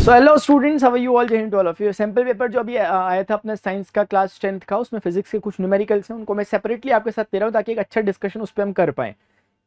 So hello students, how are you all? Jai Hind to all of you. Sample paper जो अभी आया था अपने साइंस का क्लास 10th का, उसमें फिजिक्स के कुछ न्यूमेरिकल्स हैं, उनको मैं सेपरेटली आपके साथ दे रहा हूँ ताकि एक अच्छा डिस्कशन उस पर हम कर पाएं।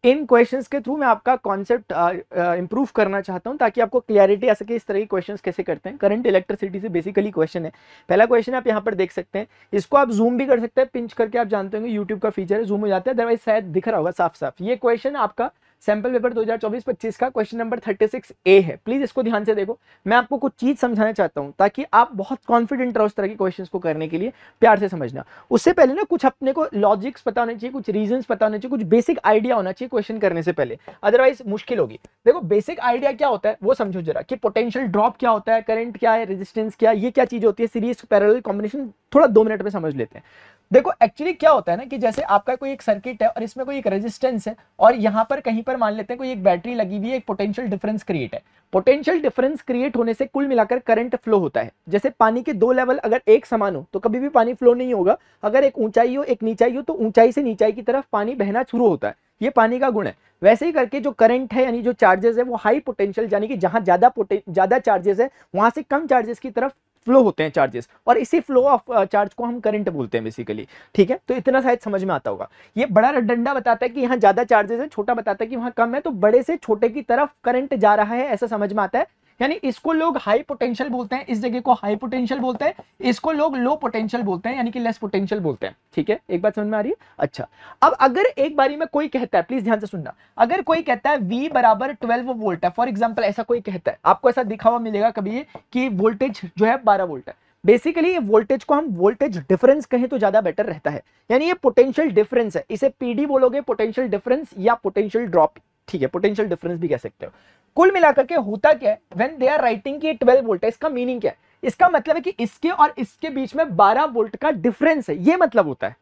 इन क्वेश्चंस के थ्रू मैं आपका कॉन्सेप्ट इंप्रूव करना चाहता हूं ताकि आपको क्लैरिटी आ सके इस तरह के क्वेश्चंस कैसे करते हैं। करंट इलेक्ट्रिसिटी से बेसिकली क्वेश्चन है। पहला क्वेश्चन आप यहाँ पर देख सकते हैं, इसको आप जूम भी कर सकते हैं, पिंच करके आप जानते होंगे यूट्यूब का फीचर है, जूम हो जाता है, अदरवाइज शायद दिख रहा होगा साफ साफ। ये क्वेश्चन आपका सैंपल पेपर 2024-25 का क्वेश्चन नंबर 36A है। प्लीज इसको ध्यान से देखो, मैं आपको कुछ चीज समझाना चाहता हूं ताकि आप बहुत कॉन्फिडेंट रहो उस तरह के क्वेश्चंस को करने के लिए। प्यार से समझना। उससे पहले ना कुछ अपने को लॉजिक्स पता होने चाहिए, कुछ रीजंस पता होने चाहिए, कुछ बेसिक आइडिया होना चाहिए क्वेश्चन करने से पहले, अदरवाइज मुश्किल होगी। देखो बेसिक आइडिया क्या होता है वो समझो जरा, कि पोटेंशियल ड्रॉप क्या होता है, करंट क्या है, रेजिस्टेंस क्या है, ये क्या चीज होती है, सीरीज पैरेलल कॉम्बिनेशन थोड़ा 2 मिनट में समझ लेते हैं। देखो एक्चुअली क्या होता है ना, कि जैसे आपका कोई एक सर्किट है और इसमें कोई एक रेजिस्टेंस है और यहाँ पर कहीं पर मान लेते हैं कोई एक बैटरी लगी हुई है, एक पोटेंशियल डिफरेंस क्रिएट है। पोटेंशियल डिफरेंस क्रिएट होने से कुल मिलाकर करंट फ्लो होता है। जैसे पानी के 2 लेवल अगर एक समान हो तो कभी भी पानी फ्लो नहीं होगा। अगर एक ऊंचाई हो एक नीचाई हो तो ऊंचाई से नीचाई की तरफ पानी बहना शुरू होता है, ये पानी का गुण है। वैसे ही करके जो करंट है यानी जो चार्जेस है वो हाई पोटेंशियल यानी कि जहां ज्यादा चार्जेस है वहां से कम चार्जेस की तरफ फ्लो होते हैं चार्जेस, और इसी फ्लो ऑफ चार्ज को हम करंट बोलते हैं बेसिकली। ठीक है, तो इतना शायद समझ में आता होगा। ये बड़ा डंडा बताता है कि यहाँ ज्यादा चार्जेस है, छोटा बताता है कि वहां कम है, तो बड़े से छोटे की तरफ करंट जा रहा है, ऐसा समझ में आता है। यानी इसको लोग हाई पोटेंशियल बोलते हैं, इस जगह को हाई पोटेंशियल बोलते हैं, इसको लोग लो पोटेंशियल बोलते हैं यानी कि लेस पोटेंशियल बोलते हैं। ठीक है, एक बात समझ में आ रही है? अच्छा, अब अगर एक बारी में कोई कहता है, प्लीज ध्यान से सुनना, अगर कोई कहता है V बराबर 12 वोल्ट है, फॉर एग्जाम्पल ऐसा कोई कहता है, आपको ऐसा दिखा हुआ मिलेगा कभी कि वोल्टेज जो है 12 वोल्ट है। बेसिकली ये वोल्टेज को हम वोल्टेज डिफरेंस कहें तो ज्यादा बेटर रहता है, यानी ये पोटेंशियल डिफरेंस है, इसे PD बोलोगे, पोटेंशियल डिफरेंस या पोटेंशियल ड्रॉप। ठीक है, पोटेंशियल डिफरेंस भी कह सकते हो। कुल मिलाकर के होता क्या है, व्हेन दे आर राइटिंग कि 12 वोल्ट है, इसका मीनिंग क्या है? इसका मतलब है कि इसके और इसके बीच में 12 वोल्ट का डिफरेंस है, ये मतलब होता है।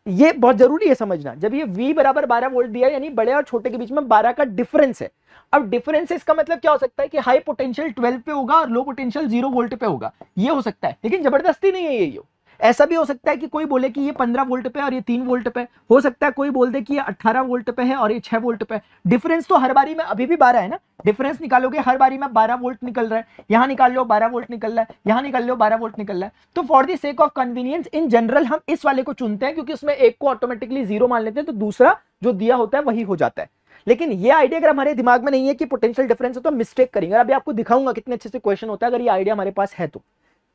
ये बहुत जरूरी है समझना। जब ये V बराबर 12 वोल्ट दिया यानी बड़े और छोटे के बीच में 12 का डिफरेंस है। अब डिफरेंस इसका मतलब क्या हो सकता है कि हाई पोटेंशियल 12 पे होगा और लो पोटेंशियल 0 वोल्ट पे होगा, ये हो सकता है, लेकिन जबरदस्ती नहीं है ये। ऐसा भी हो सकता है कि कोई बोले कि ये 15 वोल्ट पे और ये 3 वोल्ट पे, हो सकता है कोई बोल दे कि ये 18 वोल्ट पे है और ये 6 वोल्ट पे। डिफरेंस तो हर बारी में अभी भी 12 है ना, डिफरेंस निकालोगे हर बारी में 12 वोल्ट निकल रहा है, यहां निकाल लो 12 वोल्ट निकल रहा है, यहां निकाल लो 12 वोल्ट निकल रहा है। तो for the sake of convenience in general हम इस वाले को चुनते हैं, क्योंकि उसमें एक को ऑटोमेटिकली 0 मान लेते हैं तो दूसरा जो दिया होता है वही हो जाता है। लेकिन ये आइडिया अगर हमारे दिमाग में नहीं है कि पोटेंशियल डिफरेंस है तो मिस्टेक करेंगे। अभी आपको दिखाऊंगा कितने अच्छे से क्वेश्चन होता है अगर ये आइडिया हमारे पास है तो।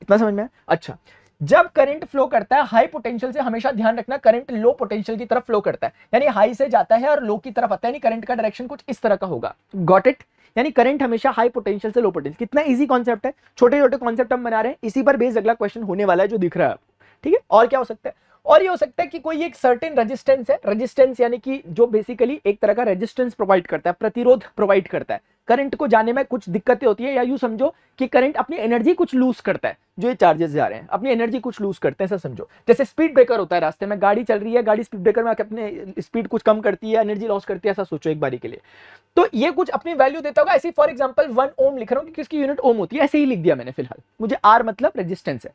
इतना समझ में? अच्छा, जब करंट फ्लो करता है हाई पोटेंशियल से, हमेशा ध्यान रखना करंट लो पोटेंशियल की तरफ फ्लो करता है, यानी हाई से जाता है और लो की तरफ आता है, यानी करंट का डायरेक्शन कुछ इस तरह का होगा। Got it? यानी करंट हमेशा हाई पोटेंशियल से लो पोटेंशियल। कितना इजी कॉन्सेप्ट है, छोटे छोटे कॉन्सेप्ट हम बना रहे हैं, इसी पर बेस्ड अगला क्वेश्चन होने वाला है जो दिख रहा है आपको। ठीक है, और क्या हो सकता है? और ये हो सकता है कि कोई एक सर्टेन रेजिस्टेंस है, रेजिस्टेंस यानी कि जो बेसिकली एक तरह का रेजिस्टेंस प्रोवाइड करता है, प्रतिरोध प्रोवाइड करता है। करंट को जाने में कुछ दिक्कतें होती है, या यूं समझो कि करंट अपनी एनर्जी कुछ लूज करता है, जो ये चार्जेस जा रहे हैं अपनी एनर्जी कुछ लूज करते हैं, ऐसा समझो। जैसे स्पीड ब्रेकर होता है, रास्ते में गाड़ी चल रही है, गाड़ी स्पीड ब्रेकर में आकर अपने स्पीड कुछ कम करती है, एनर्जी लॉस करती है, ऐसा सोचो एक बारी के लिए। तो ये कुछ अपनी वैल्यू देता होगा। ऐसे फॉर एग्जांपल 1 ओम लिख रहा हूं क्योंकि इसकी यूनिट ओम होती है, ऐसे ही लिख दिया मैंने फिलहाल, मुझे R मतलब रेजिस्टेंस है।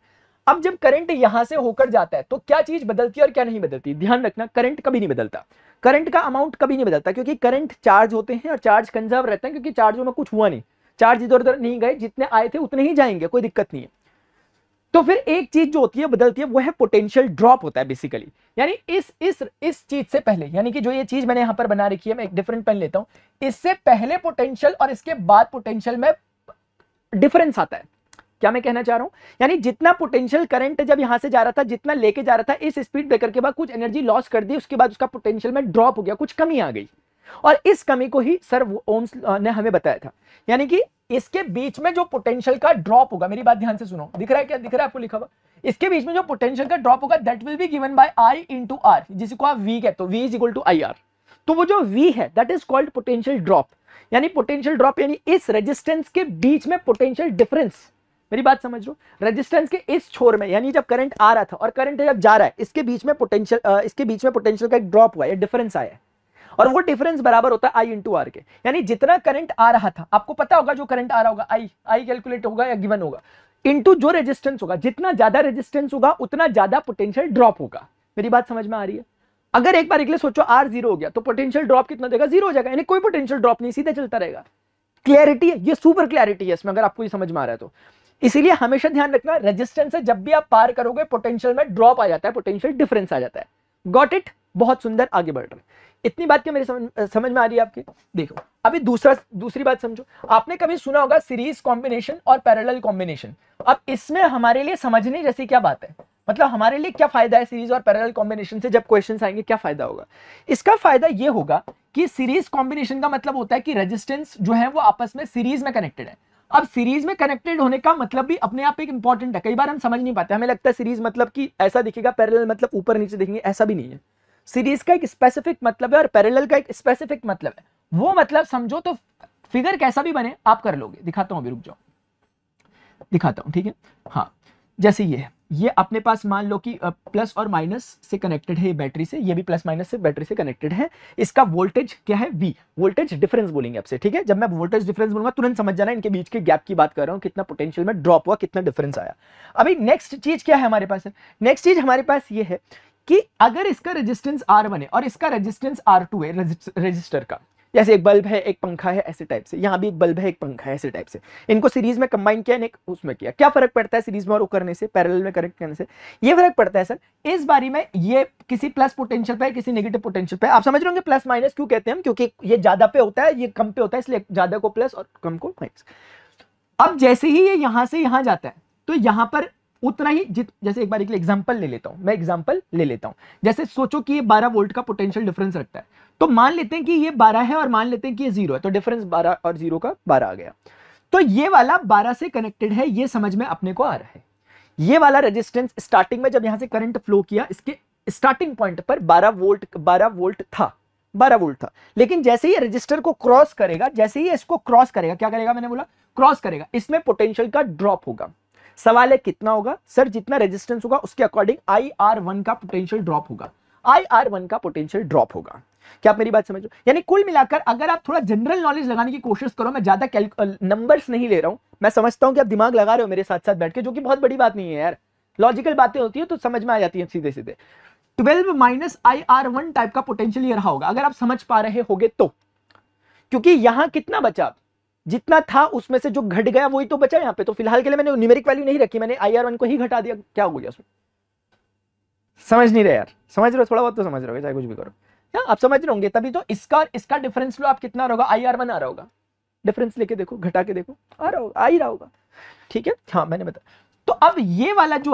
अब जब करंट यहां से होकर जाता है तो क्या चीज बदलती है और क्या नहीं बदलती? ध्यान रखना, करंट कभी नहीं बदलता, करंट का अमाउंट कभी नहीं बदलता, क्योंकि करंट चार्ज होते हैं और चार्ज कंजर्व रहते हैं, क्योंकि चार्जों में कुछ हुआ नहीं, चार्ज इधर उधर नहीं गए, जितने आए थे उतने ही जाएंगे, कोई दिक्कत नहीं है। तो फिर एक चीज जो होती है बदलती है, वो है पोटेंशियल ड्रॉप होता है बेसिकली। यानी इस चीज से पहले, यानी कि जो ये चीज मैंने यहां पर बना रखी है, मैं एक डिफरेंट पेन लेता हूं, इससे पहले पोटेंशियल और इसके बाद पोटेंशियल में डिफरेंस आता है। क्या मैं कहना चाह रहा हूं? यानी जितना पोटेंशियल करंट जब यहां से जा रहा था, जितना लेके जा रहा था, इस स्पीड ब्रेकर के बाद कुछ एनर्जी लॉस कर दी, उसके बाद उसका पोटेंशियल में ड्रॉप हो गया, कुछ कमी आ गई, और इस कमी को ही सर ओम्स ने हमें बताया था। यानी कि इसके बीच में जो पोटेंशियल का ड्रॉप होगा, मेरी बात ध्यान से सुनो, दिख रहा है क्या? दिख रहा है आपको लिखा हुआ? इसके बीच में जो पोटेंशियल का ड्रॉप होगा that will be given by I into R, जिसको आप V कहते हो, V is equal to IR। तो वो जो V है that is called potential drop. यानी पोटेंशियल ड्रॉप यानी इस रेजिस्टेंस के बीच में पोटेंशियल डिफरेंस। मेरी बात समझ लो, रेजिस्टेंस के इस छोर में, यानी जब करंट आ रहा था और करंट जब जा रहा है, इसके बीच में पोटेंशियल का एक ड्रॉप हुआ है, डिफरेंस आया है, और वो डिफरेंस बराबर होता है I into R के। यानी जितना करंट आ रहा था, आपको पता होगा जो करंट आ रहा होगा I कैलकुलेट होगा या गिवन होगा, इनटू जो रेजिस्टेंस होगा, जितना ज्यादा रेजिस्टेंस होगा उतना ज्यादा पोटेंशियल ड्रॉप होगा। मेरी बात समझ में आ रही है? अगर एक बार सोचो R 0 हो गया तो पोटेंशियल ड्रॉप कितना देगा? 0 हो जाएगा, यानी कोई पोटेंशियल ड्रॉप नहीं, सीधे चलता रहेगा। क्लैरिटी है, ये सुपर क्लैरिटी है इसमें, अगर आपको ये समझ में आ रहा है तो। इसीलिए हमेशा ध्यान रखना, रेजिस्टेंस से जब भी आप पार करोगे पोटेंशियल में ड्रॉप आ जाता है, पोटेंशियल डिफरेंस आ जाता है। Got it? बहुत सुंदर, आगे बढ़ रहे। इतनी बात क्या मेरी समझ में आ रही है आपके? देखो अभी दूसरी बात समझो। आपने कभी सुना होगा सीरीज कॉम्बिनेशन और पैरेलल कॉम्बिनेशन। अब इसमें हमारे लिए समझने जैसी क्या बात है, मतलब हमारे लिए क्या फायदा है सीरीज और पैरेलल कॉम्बिनेशन से? जब क्वेश्चंस आएंगे क्या फायदा होगा? इसका फायदा ये होगा कि सीरीज कॉम्बिनेशन का मतलब होता है कि रेजिस्टेंस जो है वो आपस में सीरीज में कनेक्टेड है। अब सीरीज में कनेक्टेड होने का मतलब भी अपने आप एक इंपॉर्टेंट है। कई बार हम समझ नहीं पाते, हमें लगता है सीरीज मतलब कि ऐसा दिखेगा, पैरेलल मतलब ऊपर नीचे देखेंगे, ऐसा भी नहीं है। सीरीज का एक स्पेसिफिक मतलब है और पैरेलल का एक स्पेसिफिक मतलब है। वो मतलब समझो तो फिगर कैसा भी बने आप कर लोगे। दिखाता हूं, अभी रुक जाओ, दिखाता हूं, ठीक है। हाँ, जैसे ये अपने पास मान लो कि प्लस और माइनस से कनेक्टेड है, ये बैटरी से, ये भी प्लस माइनस से बैटरी से कनेक्टेड है। इसका वोल्टेज क्या है? V, वोल्टेज डिफरेंस बोलेंगे आपसे, ठीक है। जब मैं वोल्टेज डिफरेंस बोलूंगा तुरंत समझ जाना इनके बीच के गैप की बात कर रहा हूं, कितना पोटेंशियल में ड्रॉप हुआ, कितना डिफरेंस आया। अभी नेक्स्ट चीज क्या है हमारे पास? नेक्स्ट चीज हमारे पास ये है कि अगर इसका रेजिस्टेंस R1 है और इसका रेजिस्टेंस R2 है, रजिस्टर का, जैसे एक बल्ब है एक पंखा है ऐसे टाइप से, यहाँ भी एक बल्ब है एक पंखा है ऐसे टाइप से, इनको सीरीज में कंबाइन किया, एक उसमें किया। क्या फर्क पड़ता है सीरीज में और करने से, पैरेलल में कनेक्ट करने से? ये फर्क पड़ता है सर, इस बारी में ये किसी प्लस पोटेंशियल पे है, किसी नेगेटिव पोटेंशियल पे। आप समझ रहे होंगे प्लस माइनस क्यों कहते हैं हम, क्योंकि ये ज्यादा पे होता है, ये कम पे होता है, इसलिए ज्यादा को प्लस और कम को माइनस। अब जैसे ही ये यहां से यहां जाता है तो यहां पर उतना ही जैसे एक बार एक एग्जांपल ले लेता हूं, मैं एग्जांपल ले लेता हूं। जैसे सोचो कि ये 12 वोल्ट का पोटेंशियल डिफरेंस रखता है, तो मान लेते हैं कि ये 12 है और मान लेते हैं कि ये 0 है, तो डिफरेंस 12 और 0 का 12 आ गया। तो ये वाला 12 से कनेक्टेड है, ये समझ में अपने को आ रहा है। ये वाला रेजिस्टेंस स्टार्टिंग में जब यहां से करंट फ्लो किया, इसके स्टार्टिंग पॉइंट पर 12 वोल्ट था, 12 वोल्ट था। लेकिन जैसे ही रजिस्टर को क्रॉस करेगा, जैसे ही इसको क्रॉस करेगा, क्या करेगा? मैंने बोला क्रॉस करेगा, इसमें पोटेंशियल का ड्रॉप होगा। सवाल है कितना होगा? सर जितना रेजिस्टेंस होगा उसके अकॉर्डिंग IR1 का पोटेंशियल ड्रॉप होगा, IR1 का पोटेंशियल ड्रॉप होगा। क्या आप मेरी बात समझ रहे हो? यानी कुल मिलाकर अगर आप थोड़ा जनरल नॉलेज लगाने की कोशिश करो, मैं ज्यादा नंबर्स नहीं ले रहा हूं, मैं समझता हूं कि आप दिमाग लगा रहे हो मेरे साथ साथ बैठ के, जो कि बहुत बड़ी बात नहीं है यार, लॉजिकल बातें होती है तो समझ में आ जाती है सीधे सीधे। 12 माइनस IR1 टाइप का पोटेंशियल ये रहा होगा, अगर आप समझ पा रहे होगे तो। क्योंकि यहां कितना बचा? जितना था उसमें से जो घट गया वही तो बचा यहाँ पे। तो फिलहाल के लिए मैंने न्यूमेरिक वैल्यू नहीं रखी, मैंने IR1 को ही घटा दिया। क्या हो गया उसमें? समझ नहीं रहे यार? समझ रहे हो? थोड़ा बहुत तो समझ रहे हो, चाहे कुछ भी करो। क्या आप समझ रहे होंगे? तभी तो इसका डिफरेंस लो आप, कितना होगा? IR1 आ रहा होगा। डिफरेंस लेके देखो, घटा के देखो, आ रहा होगा, आ ही रहा होगा, ठीक है। हाँ मैंने बताया। तो अब ये वाला जो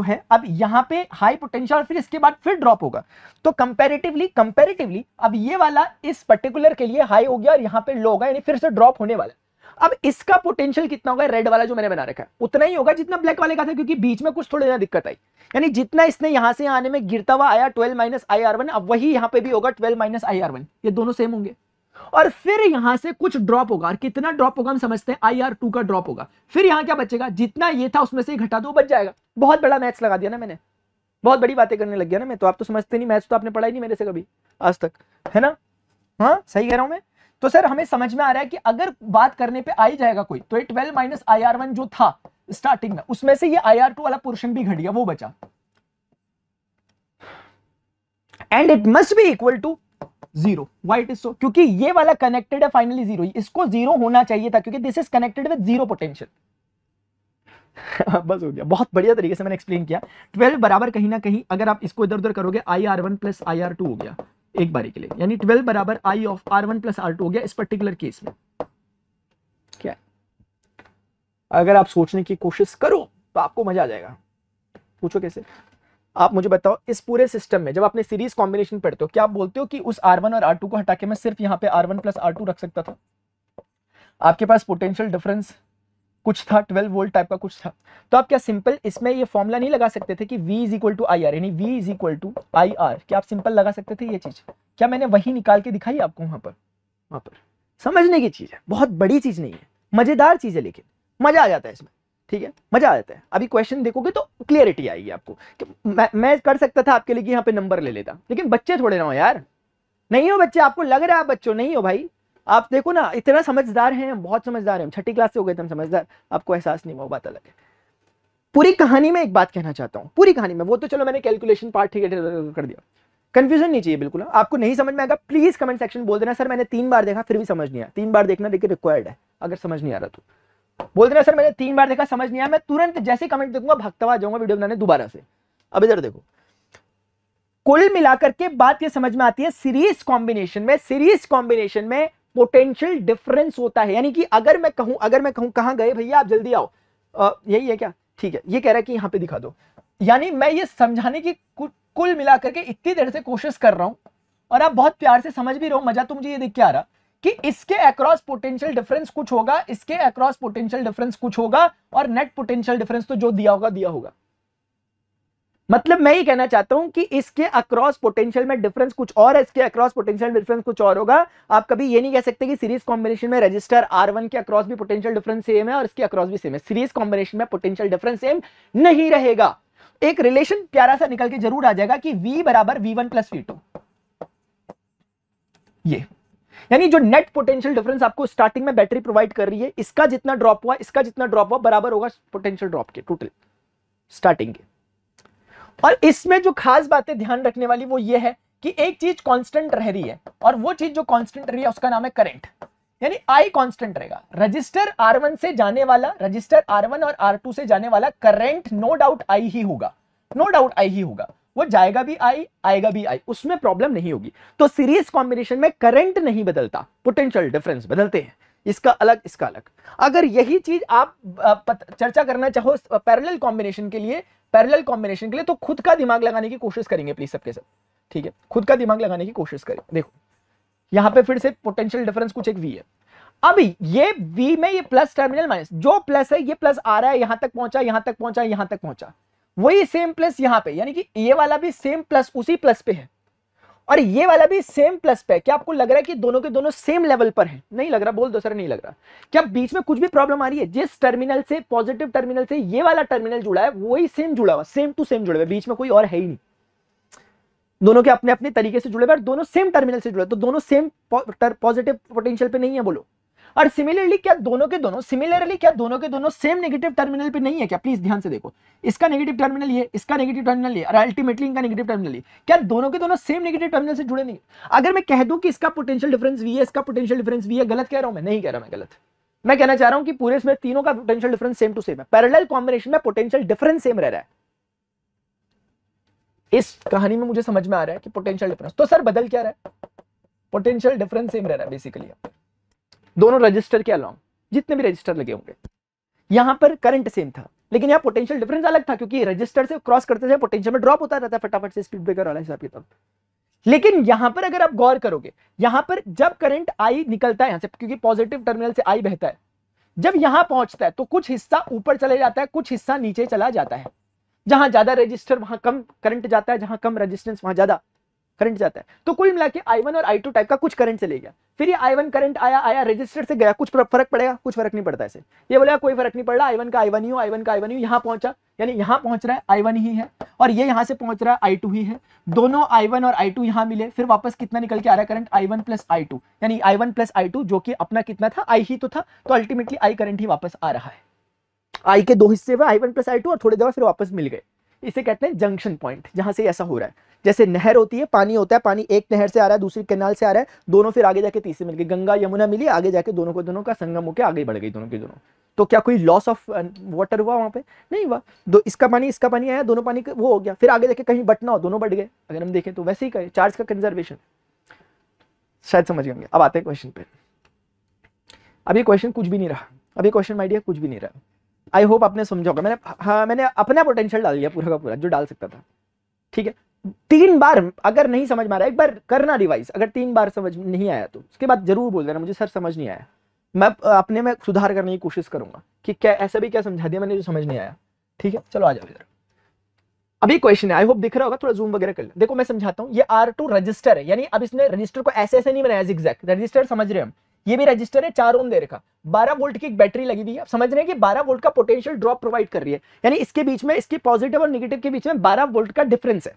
है अब यहाँ पे हाई पोटेंशियल, फिर इसके बाद फिर ड्रॉप होगा। तो कंपैरेटिवली अब ये वाला इस पर्टिकुलर के लिए हाई हो गया और यहाँ पे लो होगा, यानी फिर से ड्रॉप होने वाला। अब इसका पोटेंशियल कितना होगा? रेड वाला जो मैंने बना रखा है उतना ही होगा जितना ब्लैक वाले का था, क्योंकि बीच में कुछ थोड़ी ज्यादा दिक्कत आई। यानी जितना इसने यहां से आने में गिरता हुआ आया 12 माइनस IR1, अब वही यहां पे भी होगा 12 माइनस IR1, ये दोनों सेम होंगे। और फिर यहां से कुछ ड्रॉप होगा, और कितना ड्रॉप होगा हम समझते हैं, IR2 का ड्रॉप होगा। फिर यहां क्या बचेगा? जितना ये था उसमें से घटा दो, बच जाएगा। बहुत बड़ा मैथ्स लगा दिया ना मैंने, बहुत बड़ी बातें करने लग गया ना मैं तो। आप तो समझते नहीं, मैथ्स तो आपने पढ़ा ही नहीं मेरे से कभी आज तक, है ना? हाँ सही कह रहा हूं मैं? तो सर हमें समझ में आ रहा है कि अगर बात करने पे आ ही जाएगा कोई, तो ये 12 माइनस IR1 जो था स्टार्टिंग में, उसमें से ये IR2 वाला पोर्शन भी घट गया, वो बचा। And it must be equal to 0। Why it is so? क्योंकि ये वाला कनेक्टेड है फाइनली 0, इसको 0 होना चाहिए था, क्योंकि this is connected with 0 potential. बस हो गया, बहुत बढ़िया तरीके से मैंने एक्सप्लेन किया। 12 बराबर कहीं ना कहीं अगर आप इसको इधर उधर करोगे, IR1 प्लस IR2 हो गया एक बारी के लिए, यानी 12 बराबर I of R1 plus R2 हो गया इस पर्टिकुलर केस में। क्या है? अगर आप सोचने की कोशिश करो तो आपको मजा आ जाएगा। पूछो कैसे? आप मुझे बताओ, इस पूरे सिस्टम में जब आपने सीरीज कॉम्बिनेशन पढ़ते हो, क्या आप बोलते हो कि उस R1 और R2 को हटा के मैं सिर्फ यहाँ पे R1 प्लस R2 रख सकता था? आपके पास पोटेंशियल डिफरेंस कुछ था, 12 वोल्ट टाइप का कुछ था, तो आप क्या सिंपल इसमें ये फॉर्मूला नहीं लगा सकते थे कि V is equal to IR, यानी V is equal to IR? क्या आप सिंपल लगा सकते थे ये चीज? क्या मैंने वही निकाल के दिखाई आपको वहां पर? समझने की चीज है, बहुत बड़ी चीज नहीं है, मजेदार चीज है, लेकिन मजा आ जाता है इसमें, ठीक है, मजा आ जाता है। अभी क्वेश्चन देखोगे तो क्लियरिटी आएगी आपको कि मैं कर सकता था आपके लिए कि यहाँ पे नंबर ले लेता, लेकिन बच्चे थोड़े ना हो यार, नहीं हो बच्चे, आपको लग रहा है आप बच्चों, नहीं हो भाई। आप देखो ना, इतना समझदार हैं, बहुत समझदार हैं, छठी क्लास से हो गए थे हम समझदार, आपको एहसास नहीं हुआ, बात अलग है। पूरी कहानी में एक बात कहना चाहता हूं, पूरी कहानी में, वो तो चलो मैंने कैलकुलेशन पार्ट ठीक है कर दिया, कंफ्यूजन नहीं चाहिए बिल्कुल। आपको नहीं समझ में आएगा प्लीज कमेंट सेक्शन बोल देना, सर मैंने 3 बार देखा फिर भी समझ नहीं आया। 3 बार देखना देखिए रिक्वायर्ड है, अगर समझ नहीं आ रहा तो बोल देना सर मैंने 3 बार देखा समझ नहीं आया, मैं तुरंत जैसे कमेंट देखूंगा भागता हुआ जाऊंगा वीडियो बनाने दोबारा से। अब इधर देखो, कुल मिलाकर के बात ये समझ में आती है, सीरीज कॉम्बिनेशन में पोटेंशियल डिफरेंस होता है। यानी कि अगर मैं कहूं कहां गए भैया आप जल्दी आओ, यही है क्या, ठीक है, ये कह रहा है कि यहां पे दिखा दो। यानी मैं ये समझाने की कुल मिलाकर के इतनी देर से कोशिश कर रहा हूं और आप बहुत प्यार से समझ भी रहे हो, मजा तो मुझे ये देख के आ रहा कि इसके अक्रॉस पोटेंशियल डिफरेंस कुछ होगा, इसके अक्रॉस पोटेंशियल डिफरेंस कुछ होगा, और नेट पोटेंशियल डिफरेंस तो जो दिया होगा। मतलब मैं ये कहना चाहता हूं कि इसके अक्रॉस पोटेंशियल में डिफरेंस कुछ और है, इसके अक्रॉस पोटेंशियल डिफरेंस कुछ और होगा। आप कभी ये नहीं कह सकते कि सीरीज कॉम्बिनेशन में रजिस्टर R1 के अक्रॉस भी पोटेंशियल डिफरेंस सेम है और इसके अक्रॉस भी सेम है। सीरीज कॉम्बिनेशन में पोटेंशियल डिफरेंस सेम नहीं रहेगा। एक रिलेशन प्यारा सा निकल के जरूर आ जाएगा कि V बराबर V1 प्लस V2, ये यानी जो नेट पोटेंशियल डिफरेंस आपको स्टार्टिंग में बैटरी प्रोवाइड कर रही है, इसका जितना ड्रॉप हुआ इसका जितना ड्रॉप हुआ बराबर होगा पोटेंशियल ड्रॉप के टोटल स्टार्टिंग के। और इसमें जो खास बातें ध्यान रखने वाली वो ये है कि एक चीज कांस्टेंट रह रही है, और वो चीज जो कांस्टेंट रही है उसका नाम है करंट, यानी I कांस्टेंट रहेगा। रजिस्टर R1 से जाने वाला, रजिस्टर R1 और R2 से जाने वाला करंट नो डाउट I ही होगा, नो डाउट I ही होगा। वो जाएगा भी I, आएगा भी I, उसमें प्रॉब्लम नहीं होगी। तो सीरीज कॉम्बिनेशन में करंट नहीं बदलता, पोटेंशियल डिफरेंस बदलते हैं, इसका अलग इसका अलग। अगर यही चीज आप चर्चा करना चाहो पैरेलल कॉम्बिनेशन के लिए, तो खुद का दिमाग लगाने की कोशिश करेंगे प्लीज सबके सब, ठीक है, खुद का दिमाग लगाने की कोशिश करें। देखो यहां पे फिर से पोटेंशियल डिफरेंस कुछ एक V है। अब ये V में ये प्लस टर्मिनल माइनस, जो प्लस है ये प्लस आ रहा है, यहां तक पहुंचा, यहां तक पहुंचा, यहां तक पहुंचा, वही सेम प्लस यहां पे, यानी कि ये वाला भी सेम प्लस उसी प्लस पे है और ये वाला भी सेम प्लस पे है। क्या आपको लग रहा है कि दोनों के दोनों सेम लेवल पर हैं? नहीं लग रहा, बोल दो सर नहीं लग रहा। क्या बीच में कुछ भी प्रॉब्लम आ रही है? जिस टर्मिनल से, पॉजिटिव टर्मिनल से ये वाला टर्मिनल जुड़ा है वही सेम जुड़ा हुआ, सेम टू सेम जुड़े हुए, बीच में कोई और है ही नहीं। दोनों के अपने अपने तरीके से जुड़े हुए, दोनों सेम टर्मिनल से जुड़े, तो दोनों सेम पॉजिटिव पोटेंशियल पे नहीं है, बोलो। और सिमिलरली क्या दोनों के दोनों सेम नेगेटिव टर्मिनल पे नहीं है क्या? प्लीज ध्यान से देखो, इसका नेगेटिव टर्मिनल ये, इसका नेगेटिव टर्मिनल ये, और अल्टीमेटली इनका नेगेटिव टर्मिनल ये, क्या दोनों के दोनों सेम नेगेटिव टर्मिनल से जुड़े नहीं? अगर मैं कह दूं कि इसका पोटेंशियल डिफरेंस V है, इसका पोटेंशियल डिफरेंस V है, गलत कह रहा हूं मैं? नहीं कह रहा मैं गलत, मैं कहना चाह रहा हूं कि पूरे इसमें तीनों का potential difference same to same है। पैरेलल कॉम्बिनेशन में पोटेंशियल डिफरेंस सेम रह रहा है। इस कहानी में मुझे समझ में आ रहा है कि पोटेंशियल डिफरेंस, तो सर बदल क्या रहा है? पोटेंशियल डिफरेंस सेम रह रहा है बेसिकली दोनों रजिस्टर के अलावा जितने भी रजिस्टर लगे होंगे। यहां पर करंट सेम था लेकिन यहां पोटेंशियल डिफरेंस अलग था, क्योंकि रजिस्टर से क्रॉस करते थे पोटेंशियल में ड्रॉप होता रहता है फटाफट से, स्पीड ब्रेकर वाला हिसाब किताब। लेकिन यहां पर अगर आप गौर करोगे, यहां पर जब करंट I निकलता है यहां से, क्योंकि पॉजिटिव टर्मिनल से I बहता है, जब यहां पहुंचता है तो कुछ हिस्सा ऊपर चले जाता है, कुछ हिस्सा नीचे चला जाता है। जहां ज्यादा रजिस्टर वहां कम करंट जाता है, जहां कम रेजिस्टेंस वहां ज्यादा करंट जाता है। तो कुल मिला के I1 और I2 टाइप का कुछ करंट चले गया, फिर ये I1 करंट आया रजिस्टर से गया, कुछ फर्क पड़ेगा? कुछ फर्क नहीं पड़ता। ऐसे ये बोला कोई फर्क नहीं पड़ रहा, I1 का I1 ही हो, I1 का I1 ही, यहां पहुंचा यानी यहां पहुंच रहा है I1 ही है, और ये यहां से पहुंच रहा है I2 ही है। दोनों I1 और I2 यहां मिले, फिर वापस कितना निकल के आ रहा है करंट? I1 प्लस I2, यानी I1 प्लस I2 जो कि अपना कितना था? I ही तो था, तो अल्टीमेटली I करंट ही वापस आ रहा है। I के दो हिस्से हुए, I1 प्लस I2, और थोड़ी देर फिर वापस मिल गए। इसे कहते हैं जंक्शन पॉइंट, जहां से ऐसा हो रहा है। जैसे नहर होती है, पानी होता है, पानी एक नहर से आ रहा है, दूसरी कैनाल से आ रहा है, दोनों फिर आगे जाके तीसरे मिल गए, गंगा यमुना मिली, आगे जाके दोनों को दोनों का संगम होकर आगे बढ़ गई दोनों की दोनों। तो क्या कोई लॉस ऑफ वाटर हुआ वहां पे? नहीं हुआ। दो इसका पानी आया, दोनों पानी वो हो गया, फिर आगे जाके कहीं बटना हो, दोनों बढ़ गए। अगर हम देखें तो वैसे ही करें, चार्ज का कंजर्वेशन, शायद समझ गए होंगे। अब आते हैं क्वेश्चन पे। अभी क्वेश्चन कुछ भी नहीं रहा, अभी क्वेश्चन माय डियर कुछ भी नहीं रहा। आई होप आपने समझा होगा। मैंने अपना पोटेंशियल डाल दिया पूरा का पूरा जो डाल सकता था, ठीक है। 3 बार अगर नहीं समझ में आ रहा, एक बार करना रिवाइज, अगर 3 बार समझ नहीं आया तो उसके बाद जरूर बोल देना मुझे सर समझ नहीं आया। मैं अपने में सुधार करने की कोशिश करूंगा कि क्या ऐसा भी क्या समझा दिया मैंने जो समझ नहीं आया, ठीक है। चलो आ जाओ इधर। अभी क्वेश्चन है, आई होप दिख रहा होगा, थोड़ा जूम वगैरह कर ले। देखो मैं समझाता हूँ, ये R2 रजिस्टर है, यानी अब इसने रजिस्टर को ऐसे ऐसे नहीं बनाया जिगजैग रजिस्टर, समझ रहे हैं हम। ये भी रजिस्टर है, 4 ओम दे रखा, 12 वोल्ट की एक बैटरी लगी हुई है। समझ रहे हैं कि 12 वोल्ट का पोटेंशियल ड्रॉप प्रोवाइड कर रही है, यानी इसके बीच में, इसके पॉजिटिव और नेगेटिव के बीच में 12 वोल्ट का डिफरेंस है।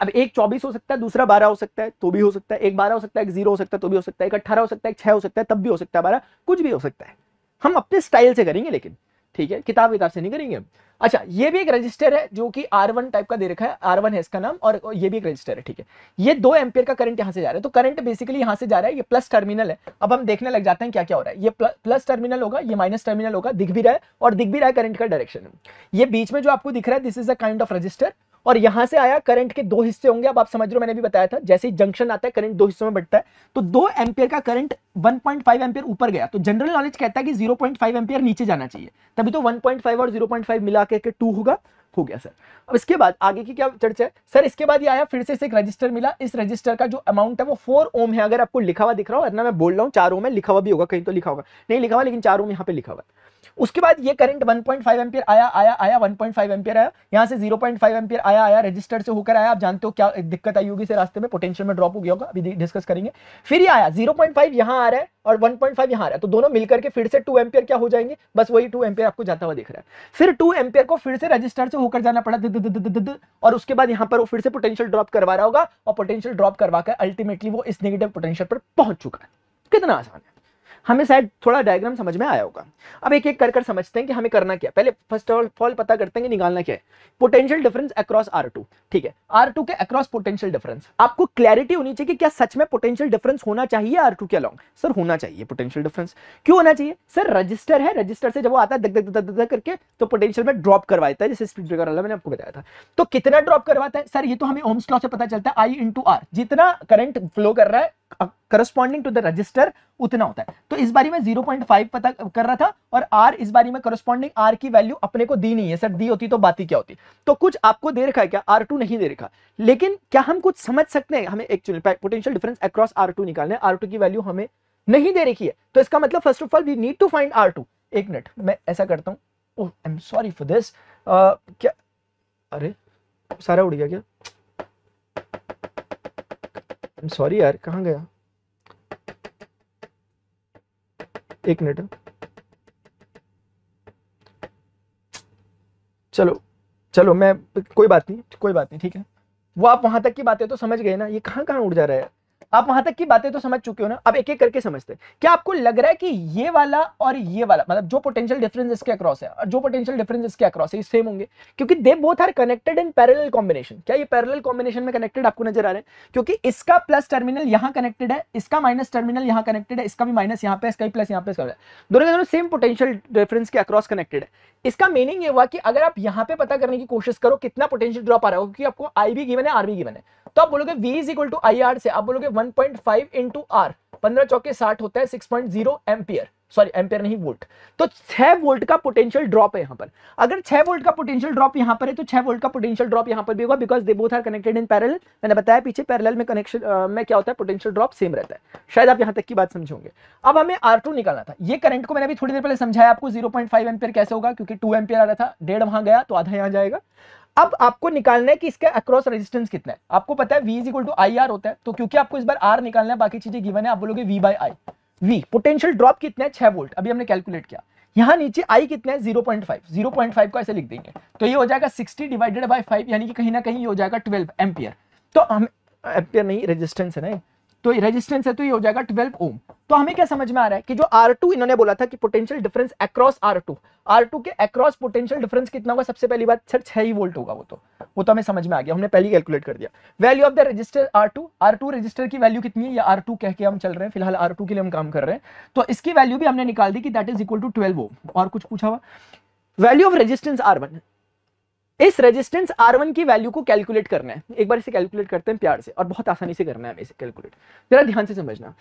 अब एक 24 हो सकता है, दूसरा 12 हो सकता है, तो भी हो सकता है। एक 12 हो सकता है, एक 0 हो सकता है, तो भी हो सकता है। एक 18 हो सकता है, एक 6 हो सकता है, तब भी हो सकता है, 12 कुछ भी हो सकता है। हम अपने स्टाइल से करेंगे, लेकिन ठीक है, किताब से नहीं करेंगे। अच्छा, ये भी एक रजिस्टर है जो कि R1 टाइप का दे रखा है, R1 है इसका नाम, और ये भी एक रजिस्टर है, ठीक है। ये 2 एम्पियर का करंट यहां से जा रहा है, तो करंट बेसिकली यहां से जा रहा है, ये प्लस टर्मिनल है। अब हम देखने लग जाते हैं क्या क्या हो रहा है। ये प्लस टर्मिनल होगा, ये माइनस टर्मिनल होगा, दिख भी रहा है और दिख भी रहा है करंट का डायरेक्शन। ये बीच में जो आपको दिख रहा है, this is a kind of register, और यहां से आया करंट के 2 हिस्से होंगे। अब आप समझ रहे हो, मैंने भी बताया था, जैसे ही जंक्शन आता है करंट 2 हिस्सों में बंटता है, तो 2 एम्पियर का करंट 1.5 एम्पियर ऊपर गया, तो जनरल नॉलेज कहता है कि 0.5 एम्पियर नीचे जाना चाहिए, तभी तो 1.5 और 0.5 मिला के 2 होगा। हो गया सर। अब इसके बाद आगे की क्या चर्चा है सर? इसके बाद ये आया, फिर से एक रजिस्टर मिला, इस रजिस्टर का जो अमाउंट है वो 4 ओम है। अगर आपको लिखा हुआ दिख रहा हो, वरना मैं बोल रहा हूँ 4 ओम है, लिखा हुआ भी होगा कहीं, तो लिखा होगा, नहीं लिखा हुआ लेकिन 4 ओम यहाँ पे लिखा हुआ। उसके बाद ये करंट 1.5 एम्पियर आया 1.5 एम्पियर आया, यहां से 0.5 एम्पियर आया रजिस्टर से होकर आया। आप जानते हो क्या दिक्कत आई होगी, से रास्ते में पोटेंशियल में ड्रॉप हो गया होगा, अभी डिस्कस करेंगे। फिर ये आया 0.5 यहां आ रहा है और 1.5 यहां आ रहा है, तो दोनों मिलकर के फिर से 2 एम्पियर क्या हो जाएंगे, बस वही 2 एम्पियर आपको जाता हुआ दिख रहा है। फिर 2 एम्पियर को फिर से रजिस्टर से होकर जाना पड़ा, और उसके बाद यहां पर वो फिर से पोटेंशियल ड्रॉप करवा रहा होगा, और पोटेंशियल ड्रॉप करवाकर अल्टीमेटली वो इस नेगेटिव पोटेंशियल पर पहुंच चुका है। कितना आसान है, हमें शायद थोड़ा डायग्राम समझ में आया होगा। अब एक एक कर समझते हैं कि हमें करना क्या है। पहले फर्स्ट ऑफ ऑल पता करते हैं कि निकालना क्या है, पोटेंशियल डिफरेंस अक्रॉस R2, ठीक है। R2 के अक्रॉस पोटेंशियल डिफरेंस, आपको क्लैरिटी होनी चाहिए कि क्या सच में पोटेंशियल डिफरेंस होना चाहिए R2 के अलोंग। सर होना चाहिए पोटेंशियल डिफरेंस, क्यों होना चाहिए सर? रजिस्टर है, रजिस्टर से जब वो आता है दग दग दग करके, तो पोटेंशियल में ड्रॉप करवाता है, जैसे स्पीड ब्रेकर वाला मैंने आपको बताया था। तो कितना ड्रॉप करवाता है सर? ये तो हमें ओम्स लॉ से पता चलता है, I × R, जितना करंट फ्लो कर रहा है करस्पॉन्डिंग टू द रजिस्टर उतना होता है। तो इस बारी में 0.5 पता कर रहा था, और R इस बारी में करस्पॉन्डिंग R की वैल्यू अपने को दी नहीं है। सर दी होती तो बात ही क्या होती। तो कुछ आपको दे रखा है क्या? R2 नहीं दे रखा, लेकिन क्या हम कुछ समझ सकते हैं? हमें actually potential difference across R2 निकालना है, R2 की वैल्यू हमें नहीं दे रखी है, तो इसका मतलब first of all we need to find R2। एक मिनट मैं ऐसा करता हूं, oh I am sorry for this. क्या, अरे सारा उड़ गया क्या? आई एम सॉरी यार, कहां गया? एक मिनट, चलो चलो मैं, कोई बात नहीं, ठीक है। वो आप वहां तक की बातें तो समझ गए ना, ये कहां कहां उड़ जा रहा है? आप वहां तक की बातें तो समझ चुके हो ना। अब एक एक करके समझते हैं। क्या आपको लग रहा है कि ये वाला और ये वाला, मतलब जो पोटेंशियल डिफरेंस इसके अक्रॉस है और जो पोटेंशियल डिफरेंस इसके अक्रॉस है, सेम होंगे? क्योंकि they both are connected in parallel combination. क्या ये पैरेलल कॉम्बिनेशन में कनेक्टेड आपको नजर आ रहे हैं? क्योंकि इसका प्लस टर्मिनल यहां कनेक्टेड है, इसका माइनस टर्मिनल यहां कनेक्टेड है, इसका भी माइनस यहां पे, इसका भी प्लस यहां पे, दोनों के दोनों सेम पोटेंशियल डिफरेंस के अक्रॉस कनेक्टेड है। इसका मीनिंग ये हुआ कि अगर आप यहां पे पता करने की कोशिश करो कितना पोटेंशियल ड्रॉप आ रहा होगा, क्योंकि आपको I भी गिवन है, R भी गिवन है, तो आप बोलोगे V = IR से आप बोलोगे 1.5 × R, 15 चौके 60 होता है 6.0 एम्पियर, सॉरी एम्पियर नहीं वोल्ट। तो 6 वोल्ट का पोटेंशियल ड्रॉप है यहां पर। अगर 6 वोल्ट का पोटेंशियल ड्रॉप यहां पर है, तो 6 वोल्ट का पोटेंशियल ड्रॉप यहां पर भी होगा, because they both are connected in parallel. मैंने बताया पीछे पैरेलल में कनेक्शन में क्या होता है, पोटेंशियल ड्रॉप सेम रहता है। शायद आप यहां तक की बात समझोगे। अब हमें R2 निकालना था। ये करंट को मैंने अभी थोड़ी देर पहले समझाया आपको, 0.5 एम्पियर कैसे होगा, क्योंकि 2 एम्पियर आ रहा था, 1.5 वहां गया तो आधा यहां जाएगा। अब आपको निकालना है कि इसका अक्रॉस रेजिस्टेंस कितना है। आपको पता है V = IR होता है, तो क्योंकि आपको इस बार R निकालना है, बाकी चीजें गिवन है, आप बोलोगे V/I। V पोटेंशियल ड्रॉप कितना है? 6 वोल्ट, अभी हमने कैलकुलेट किया। यहां नीचे I कितना है? 0.5 को ऐसे लिख देंगे, तो ये हो जाएगा 60 / 5, यानी कि कहीं ना कहीं ये हो जाएगा 12 एम्पियर। तो हम एम्पियर नहीं, रेजिस्टेंस है ना, तो रेजिस्टेंस है, तो ये हो जाएगा 12 ओम। तो हमें क्या समझ में आ रहा है कि जो R2 इन्होंने बोला था कि पोटेंशियल डिफरेंस अक्रॉस R2 के अक्रॉस पोटेंशियल डिफरेंस कितना होगा? सबसे पहली बात सर 6 ही वोल्ट होगा। वो तो हमें समझ में आ गया, हमने पहले कैलकुलेट कर दिया। Value of the register R2 register की वैल्यू कितनी है, या R2 कह के हम चल रहे हैं, फिलहाल R2 के लिए हम काम कर रहे हैं, तो इसकी वैल्यू भी हमने निकाल दी कि दैट इज इक्वल टू 12 ओम। और कुछ पूछा हुआ? वैल्यू ऑफ रेजिस्टेंस R1, इस रेजिस्टेंस R1 की वैल्यू को कैलकुलेट करना है। एक बार इसे कैलकुलेट करते हैं प्यार से, और बहुत आसानी से करना है हमें इसे कैलकुलेट। जरा ध्यान से समझना,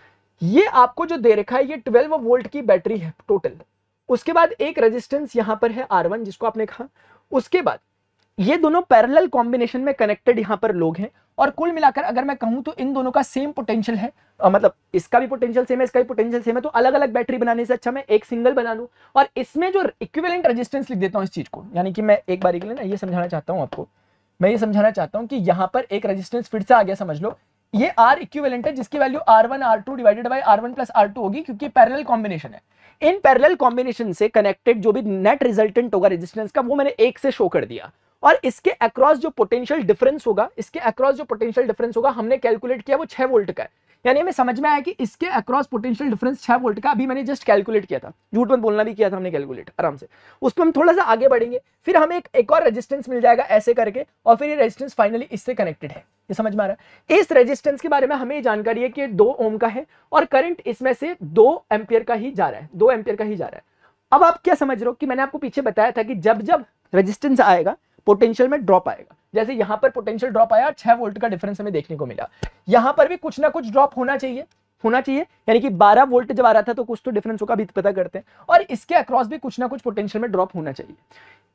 ये आपको जो दे रखा है ये 12 वोल्ट की बैटरी है टोटल। उसके बाद एक रेजिस्टेंस यहां पर है R1 जिसको आपने कहा। उसके बाद ये दोनों पैरेलल कॉम्बिनेशन में कनेक्टेड यहां पर लोग हैं, और कुल मिलाकर अगर मैं कहूं तो इन दोनों का सेम पोटेंशियल है। मतलब इसका भी पोटेंशियल सेम है, इसका भी पोटेंशियल सेम है, तो अलग अलग बैटरी बनाने से अच्छा मैं एक सिंगल बना लूं, और इसमें जो इक्विवेलेंट रेजिस्टेंस लिख देता हूं इस चीज को। यानी कि मैं एक बारी के लिए ना ये समझाना चाहता हूं आपको, मैं ये समझाना चाहता हूं कि यहां पर एक रेजिस्टेंस फिर से आ गया, समझ लो ये R इक्विवेलेंट है, जिसकी value R1 R2 / R1 + R2 होगी, क्योंकि पैरेलल कॉम्बिनेशन है। इन पैरेलल कॉम्बिनेशन से कनेक्टेड जो भी नेट रिजल्टेंट होगा रेजिस्टेंस का, वो मैंने एक से शो कर दिया। और इसके अक्रॉस जो पोटेंशियल डिफरेंस होगा, हमने कैलकुलेट किया वो 6 वोल्ट का है। यानी हमें समझ में आया कि इसके अक्रॉस पोटेंशियल डिफरेंस 6 वोल्ट का, अभी मैंने जस्ट कैलकुलेट किया था, झूठ मत बोलना, भी किया था हमने कैलकुलेट आराम से। उस पर हम थोड़ा सा आगे बढ़ेंगे, फिर हमें एक और रेजिस्टेंस मिल जाएगा ऐसे करके, और फिर ये रेजिस्टेंस फाइनली इससे कनेक्टेड है। ये समझ में आ रहा है? इस रेजिस्टेंस के बारे में हमें जानकारी है कि 2 ओम का है और करंट इसमें से 2 एम्पियर का ही जा रहा है, 2 एम्पियर का ही जा रहा है। अब आप क्या समझ रहे हो कि मैंने आपको पीछे बताया था कि जब जब रेजिस्टेंस आएगा पोटेंशियल में ड्रॉप आएगा। जैसे यहां पर पोटेंशियल ड्रॉप आया, 6 वोल्ट का डिफरेंस हमें देखने को मिला, यहां पर भी कुछ ना कुछ ड्रॉप होना चाहिए, यानी कि 12 वोल्ट जब आ रहा था तो कुछ तो डिफरेंस होगा, अभी पता करते हैं। और इसके अक्रॉस भी कुछ ना कुछ पोटेंशियल में ड्रॉप होना चाहिए।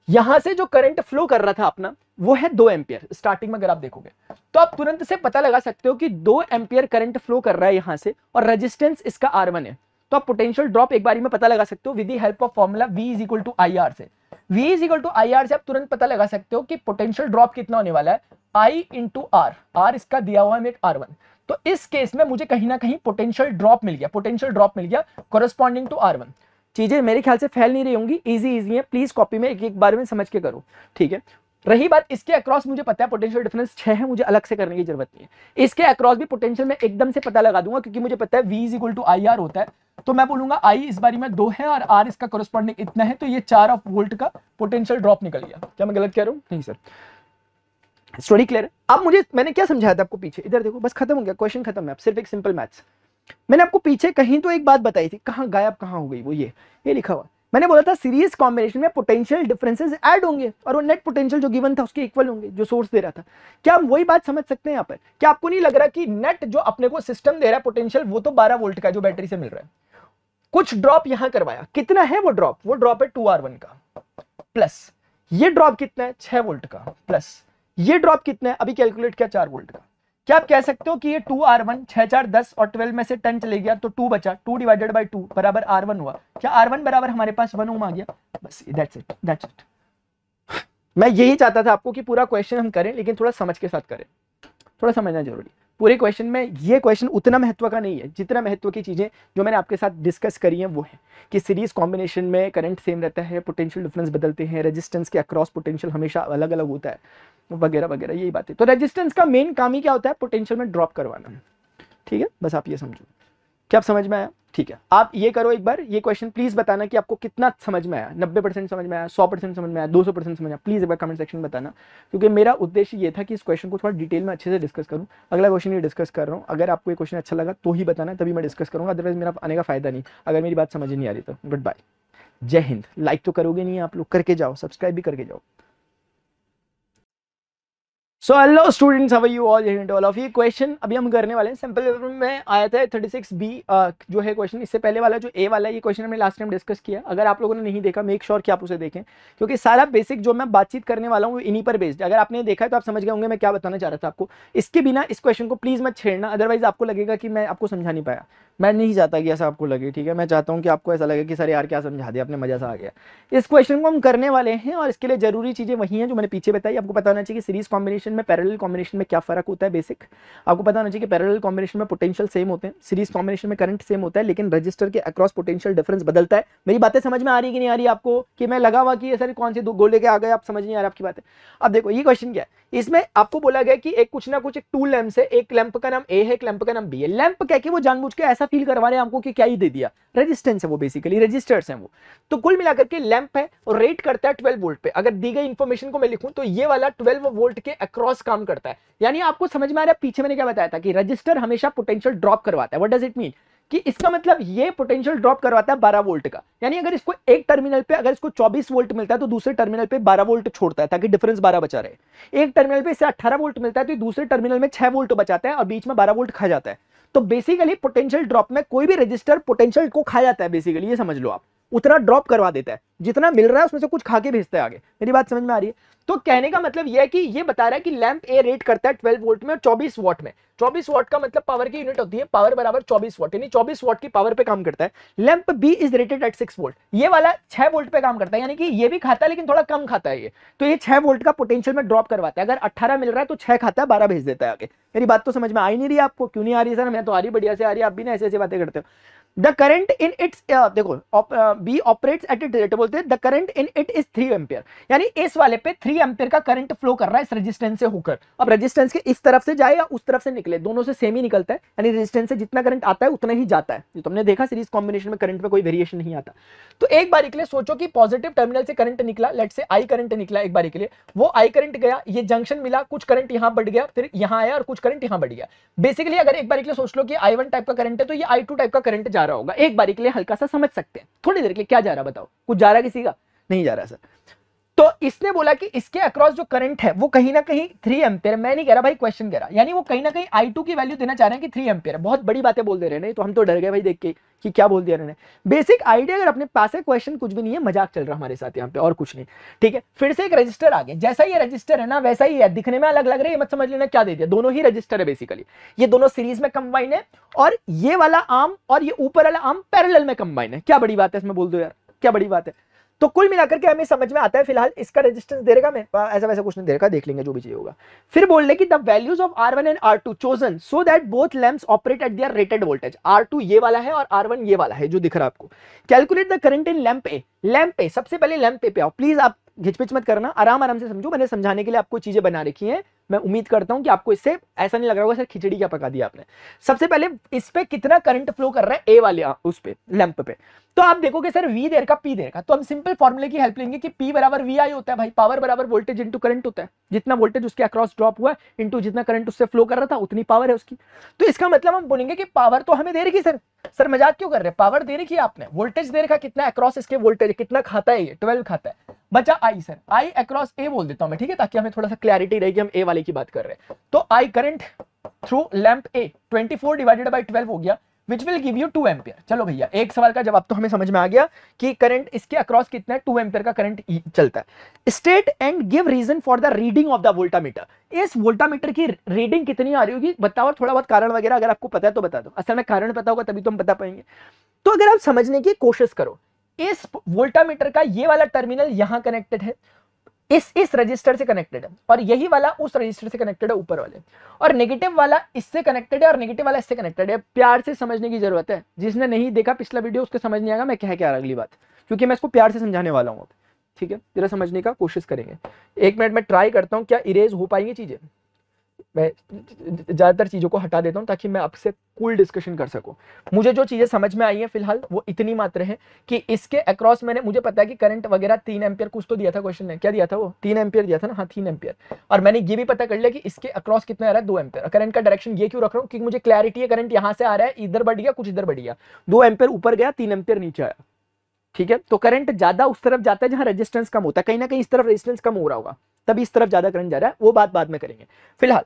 यहां से जो करंट फ्लो कर रहा था अपना, वो है 2 एम्पियर स्टार्टिंग में। अगर आप देखोगे तो आप तुरंत से पता लगा सकते हो कि 2 एम्पियर करंट फ्लो कर रहा है यहां से, और रेजिस्टेंस इसका R1 है। तो आप पोटेंशियल ड्रॉप एक बारी में पता लगा सकते हो with the help of formula V is equal to IR से। V is equal to IR से आप तुरंत पता लगा सकते हो कि पोटेंशियल ड्रॉप कितना होने वाला है, I इंटू R। R इसका दिया हुआ है R1। तो इस केस में मुझे कहीं ना कहीं पोटेंशियल ड्रॉप मिल गया, कोरस्पॉन्डिंग टू R1। चीजें मेरे ख्याल से फैल नहीं रही होंगी, इजी है, प्लीज कॉपी में एक बार में समझ के करो, ठीक है। रही बात इसके अक्रॉस, मुझे पता है पोटेंशियल डिफरेंस 6 है, मुझे अलग से करने की जरूरत नहीं है। इसके अक्रॉस भी पोटेंशियल में एकदम से पता लगा दूंगा, क्योंकि मुझे पता है V is equal to IR होता है। तो मैं बोलूंगा I इस बारी में 2 है और R इसका कोरस्पॉन्डिंग इतना है, तो ये 4 वोल्ट का पोटेंशियल ड्रॉप निकल गया। क्या मैं गलत कह रहा हूं? नहीं सर, स्टोरी क्लियर है। अब मैंने क्या समझाया था आपको पीछे, इधर देखो, बस खत्म हो गया, क्वेश्चन खत्म है। अब सिर्फ एक सिंपल मैथ्स। मैंने आपको पीछे कहीं तो एक बात बताई थी, कहां गायब कहां हो गई, वो ये लिखा हुआ। मैंने बोला था सीरीज कॉम्बिनेशन में पोटेंशियल डिफरेंसेस ऐड होंगे और वो नेट पोटेंशियल जो गिवन था उसके इक्वल होंगे, जो सोर्स दे रहा था। क्या हम वही बात समझ सकते हैं यहाँ पर? क्या आपको नहीं लग रहा कि नेट जो अपने को सिस्टम दे रहा है पोटेंशियल, वो तो 12 वोल्ट का जो बैटरी से मिल रहा है, कुछ ड्रॉप यहां करवाया, कितना है वो ड्रॉप है 2R1 का, प्लस ये ड्रॉप कितना है 6 वोल्ट का, प्लस ये ड्रॉप कितना है, अभी कैलकुलेट किया 4 वोल्ट का। क्या आप कह सकते हो कि ये 2R1, 6 4 10 और 12 में से 10 चले गया, तो 2 बचा, 2 डिवाइडेड बाय 2 बराबर R1 हुआ। क्या R1 बराबर हमारे पास 1 ओम आ गया? बस दैट्स इट। मैं यही चाहता था आपको कि पूरा क्वेश्चन हम करें, लेकिन थोड़ा समझ के साथ करें, थोड़ा समझना जरूरी। पूरे क्वेश्चन में ये क्वेश्चन उतना महत्व का नहीं है जितना महत्व की चीजें जो मैंने आपके साथ डिस्कस करी हैं वो है कि सीरीज कॉम्बिनेशन में करंट सेम रहता है, पोटेंशियल डिफरेंस बदलते हैं, रेजिस्टेंस के अक्रॉस पोटेंशियल हमेशा अलग अलग होता है, वगैरह वगैरह, यही बात है। तो रेजिस्टेंस का मेन काम ही क्या होता है? पोटेंशियल में ड्रॉप करवाना, ठीक है। बस आप ये समझो। क्या आप समझ में आया? ठीक है, आप ये करो एक बार, ये क्वेश्चन प्लीज बताना कि आपको कितना समझ में आया, 90% समझ में आया, 100% समझ में आया, 200% समझ में आया, प्लीज एक बार कमेंट सेक्शन में बताना। क्योंकि मेरा उद्देश्य ये था कि इस क्वेश्चन को थोड़ा डिटेल में अच्छे से डिस्कस करूं। अगला क्वेश्चन ये डिस्कस कर रहा हूं, अगर आपको ये क्वेश्चन अच्छा लगा तो ही बताना, तभी मैं डिस्कस करूंगा, अदरवाइज मेरा आने का फायदा नहीं। अगर मेरी बात समझ नहीं आ रही तो गुड बाय, जय हिंद। लाइक तो करोगे नहीं आप लोग, करके जाओ, सब्सक्राइब भी करके जाओ। So hello students, how are you all? All of ये क्वेश्चन अभी हम करने वाले हैं सिंपल पेपर में आया था 36B जो है क्वेश्चन। इससे पहले वाला जो A वाला है, ये क्वेश्चन हमने लास्ट टाइम डिस्कस किया। अगर आप लोगों ने नहीं देखा, मेक श्योर कि आप उसे देखें, क्योंकि सारा बेसिक जो मैं बातचीत करने वाला हूँ इन्हीं पर बेस्ड। अगर आपने देखा है तो आप समझ गए होंगे मैं क्या बताना चाह रहा था आपको। इसके बिना इस क्वेश्चन को प्लीज मत छेड़ना, अदरवाइज आपको लगेगा कि मैं आपको समझा नहीं पाया। मैं नहीं चाहता कि ऐसा आपको लगे, ठीक है। मैं चाहता हूँ कि आपको ऐसा लगे कि सर यार क्या समझा दिया आपने, मजा सा आ गया। इस क्वेश्चन को हम करने वाले हैं और इसके लिए जरूरी चीजें वही हैं जो मैंने पीछे बताई। आपको पता होना चाहिए कि सीरीज कॉम्बिनेशन में पैरेलल कॉम्बिनेशन में क्या फर्क होता है। बेसिक आपको पता होना चाहिए कि पैरेलल कॉम्बिनेशन में पोटेंशियल सेम होते हैं, सीरीज कॉम्बिनेशन में करंट सेम होता है, लेकिन रजिस्टर के अक्रॉस पोटेंशियल डिफरेंस बदलता है। मेरी बातें समझ में आ रही है कि नहीं आ रही आपको? कि मैं लगा हुआ कि सर कौन से दो गोले के आ गए, आप समझ नहीं आ रहा आपकी बातें। अब देखो ये क्वेश्चन क्या है, इसमें आपको बोला गया कि एक कुछ ना कुछ एक टू लैंप है, एक लैंप का नाम A है, एक लैंप का नाम B है। लैंप कह के वो जानबूझ के ऐसा फील करवा रहे हैं हमको कि क्या ही दे दिया, रेजिस्टेंस है वो, बेसिकली रजिस्टर्स हैं वो। तो कुल मिलाकर के लैंप है और रेट करता है 12 वोल्ट पे। अगर दी गई इंफॉर्मेशन को मैं लिखूं तो ये वाला 12 वोल्ट के अक्रॉस काम करता है। यानी आपको समझ में आ रहा है पीछे मैंने क्या बताया था कि रजिस्टर हमेशा पोटेंशियल ड्रॉप करवाता है। What does it mean? कि इसका मतलब ये पोटेंशियल ड्रॉप करवाता है 12 वोल्ट का। यानी अगर इसको एक टर्मिनल पे अगर इसको 24 वोल्ट मिलता है तो दूसरे टर्मिनल पे 12 वोल्ट छोड़ता है ताकि डिफरेंस 12 बचा रहे। एक टर्मिनल पे इसे 18 वोल्ट मिलता है तो दूसरे टर्मिनल में 6 वोल्ट बचाता है और बीच में 12 वोल्ट खा जाता है। तो बेसिकली पोटेंशियल ड्रॉप में कोई भी रजिस्टर पोटेंशियल को खा जाता है, बेसिकली ये समझ लो आप, उतना ड्रॉप करवा देता है, जितना मिल रहा है उसमें से कुछ खा के भेजता है आगे। मेरी बात समझ में आ रही है? तो कहने का मतलब यह है कि ये बता रहा है कि लैंप ए रेट करता है 12 वोल्ट में और 24 वॉट में। 24 वॉट का मतलब पावर की यूनिट होती है, पावर बराबर 24 वॉट, यानी 24 वॉट की पावर पे काम करता है। Lamp B is rated at 6 volt, ये वाला 6 वोल्ट पे काम करता है, यानी कि ये भी खाता है लेकिन थोड़ा कम खाता है ये। तो ये 6 वोल्ट का पोटेंशियल में ड्रॉप करवाता है। अगर 18 मिल रहा है तो 6 खाता है, 12 भेज देता है आगे। मेरी बात तो समझ में आ ही नहीं रही आपको? क्यों नहीं आ रही सर? मैं तो आ रही, बढ़िया से आ रही है, आप भी ना ऐसे ऐसे बातें करते हो। द करंट इन इट्स, देखो B operates at it rate, बोलते हैं the current in it is 3 ampere, यानी इस वाले पे 3 एम्पियर का करंट फ्लो कर रहा है इस रेजिस्टेंस से होकर। अब रेजिस्टेंस के इस तरफ से जाए या उस तरफ से निकले, दोनों से सेम ही निकलता है, यानी रेजिस्टेंस से जितना करंट आता है उतना ही जाता है। जो तुमने देखा सीरीज कॉम्बिनेशन में करंट में कोई वेरिएशन नहीं आता। तो एक बार के लिए सोचो कि पॉजिटिव टर्मिनल से करंट निकला, लेट से आई करंट निकला एक बार के लिए, वो आई करंट गया, ये जंक्शन मिला, कुछ करंट यहां बढ़ गया, फिर यहां आया और कुछ करंट यहां बढ़ गया। बेसिकली अगर एक बार के लिए सोच लो कि i1 टाइप का करंट है तो ये i2 टाइप का करंट जा रहा होगा। एक बार के लिए हल्का सा समझ सकते हैं, थोड़ी देर के लिए क्या जा रहा बताओ, कुछ जा रहा किसी का नहीं जा रहा सर। तो इसने बोला कि इसके अक्रॉस जो करंट है वो कहीं ना कहीं 3 एम्पियर, मैं नहीं कह रहा भाई, क्वेश्चन कह रहा, यानी वो कहीं ना कहीं i2 की वैल्यू देना चाह रहे हैं कि 3 एम्पियर है। बहुत बड़ी बातें बोल दे रहे हैं, नहीं तो हम तो डर गए भाई देख के कि क्या बोल दिया इन्होंने। बेसिक आइडिया अगर अपने पास है, क्वेश्चन कुछ भी नहीं है, मजाक चल रहा हमारे साथ यहाँ पे और कुछ नहीं, ठीक है। फिर से एक रजिस्टर आ गया, जैसा ये रजिस्टर है ना वैसा ही है, दिखने में अलग लग रहा है, मत समझ लेना क्या दे दिया, दोनों ही रजिस्टर है बेसिकली, ये दोनों सीरीज में कंबाइन है, और ये वाला आर्म और ये ऊपर वाला आर्म पैरेलल में कंबाइन है। क्या बड़ी बात है इसमें, बोल दो यार क्या बड़ी बात है। तो कुल मिलाकर के हमें समझ में आता है, फिलहाल इसका रेजिस्टेंस दे देगा, मैं ऐसा वैसा कुछ नहीं देगा, देख लेंगे जो भी चाहिए होगा। फिर बोल रहे कि the values of R1 and R2 chosen so that both lamps operate at there rated voltage. R2 ये वाला है और R1 ये वाला है जो दिख रहा है आपको। Calculate the current in lamp A. Lamp A, सबसे पहले लैंप ए पे आओ प्लीज, आप घिचपिच मत करना, आराम आराम से समझो, मैंने समझाने के लिए आपको चीजें बना रखी हैं। मैं उम्मीद करता हूं कि आपको इससे ऐसा नहीं लग रहा होगा सर खिचड़ी क्या पका दिया आपने। सबसे पहले इस पे कितना करंट फ्लो कर रहा है ए वाले उस पे लैंप पे, तो आप देखोगे सर V देर का P देर का, तो हम सिंपल फॉर्मूले की हेल्प लेंगे कि P बराबर VI होता है भाई, पावर बराबर वोल्टेज इंटू करंट होता है, जितना वोल्टेज उसके अक्रॉस ड्रॉप हुआ इंटू जितना करंट उससे फ्लो कर रहा था उतनी पावर है उसकी। तो इसका मतलब हम बोलेंगे कि पावर तो हमें दे रखी सर मजाक क्यों कर रहे हैं, पावर दे रखी है आपने, वोल्टेज दे रखा कितना अक्रॉस इसके वोल्टेज कितना खाता है, ये 12 खाता है, बचा I sir, I across A बोल देता हूं मैं, ठीक है, ताकि हमें थोड़ा सा क्लैरिटी रहेगी हम A वाले की बात कर रहे हैं। तो I current through lamp A 24 divided by 12 हो गया, which will give you 2 ampere. चलो भैया एक सवाल का जवाब तो हमें समझ में आ गया कि करंट इसके अक्रॉस कितना है, 2 एम्पियर का करंट चलता है। State and give reason for the reading of the voltmeter. इस वोल्टामीटर की रीडिंग कितनी आ रही होगी बताओ, और थोड़ा बहुत कारण वगैरह अगर आपको पता है तो बता दो, असल में कारण पता होगा तभी तो हम बता पाएंगे। तो अगर आप समझने की कोशिश करो, इस वोल्टामीटर का ये वाला टर्मिनल यहां कनेक्टेड है, इस रजिस्टर से कनेक्टेड है, और यही वाला उस रजिस्टर से कनेक्टेड है ऊपर वाले, और नेगेटिव वाला इससे कनेक्टेड है और नेगेटिव वाला इससे कनेक्टेड है। प्यार से समझने की जरूरत है, जिसने नहीं देखा पिछला वीडियो उसके समझ नहीं आएगा मैं कह क्या अगली बात, क्योंकि मैं इसको प्यार से समझाने वाला हूँ, ठीक है, जरा समझने का कोशिश करेंगे। 1 मिनट में ट्राई करता हूँ क्या इरेज हो पाएंगी चीजें, मैं ज्यादातर चीजों को हटा देता हूं ताकि मैं आपसे कूल डिस्कशन कर सकूं। मुझे जो चीजें समझ में आई हैं फिलहाल वो इतनी मात्र है कि इसके अक्रॉस मैंने, मुझे पता है कि करंट वगैरह 3 एम्पियर कुछ तो दिया था क्वेश्चन ने, क्या दिया था वो 3 एम्पियर दिया था ना, हाँ 3 एम्पियर, और मैंने ये भी पता कर लिया कि इसके अक्रॉस कितना आ रहा है 2 एम्पियर। करंट का डायरेक्शन ये क्यों रख रहा हूँ, क्योंकि मुझे क्लैरिटी है करंट यहां से आ रहा है, इधर बढ़ गया कुछ इधर बढ़ गया, 2 एम्पियर ऊपर गया 3 एम्पियर नीचे आया, ठीक है। तो करंट ज्यादा उस तरफ जाता है जहां रेजिस्टेंस कम होता है, कहीं ना कहीं इस तरफ रेजिस्टेंस कम हो रहा होगा तभी इस तरफ ज्यादा करंट जा रहा है, वो बात बाद में करेंगे फिलहाल।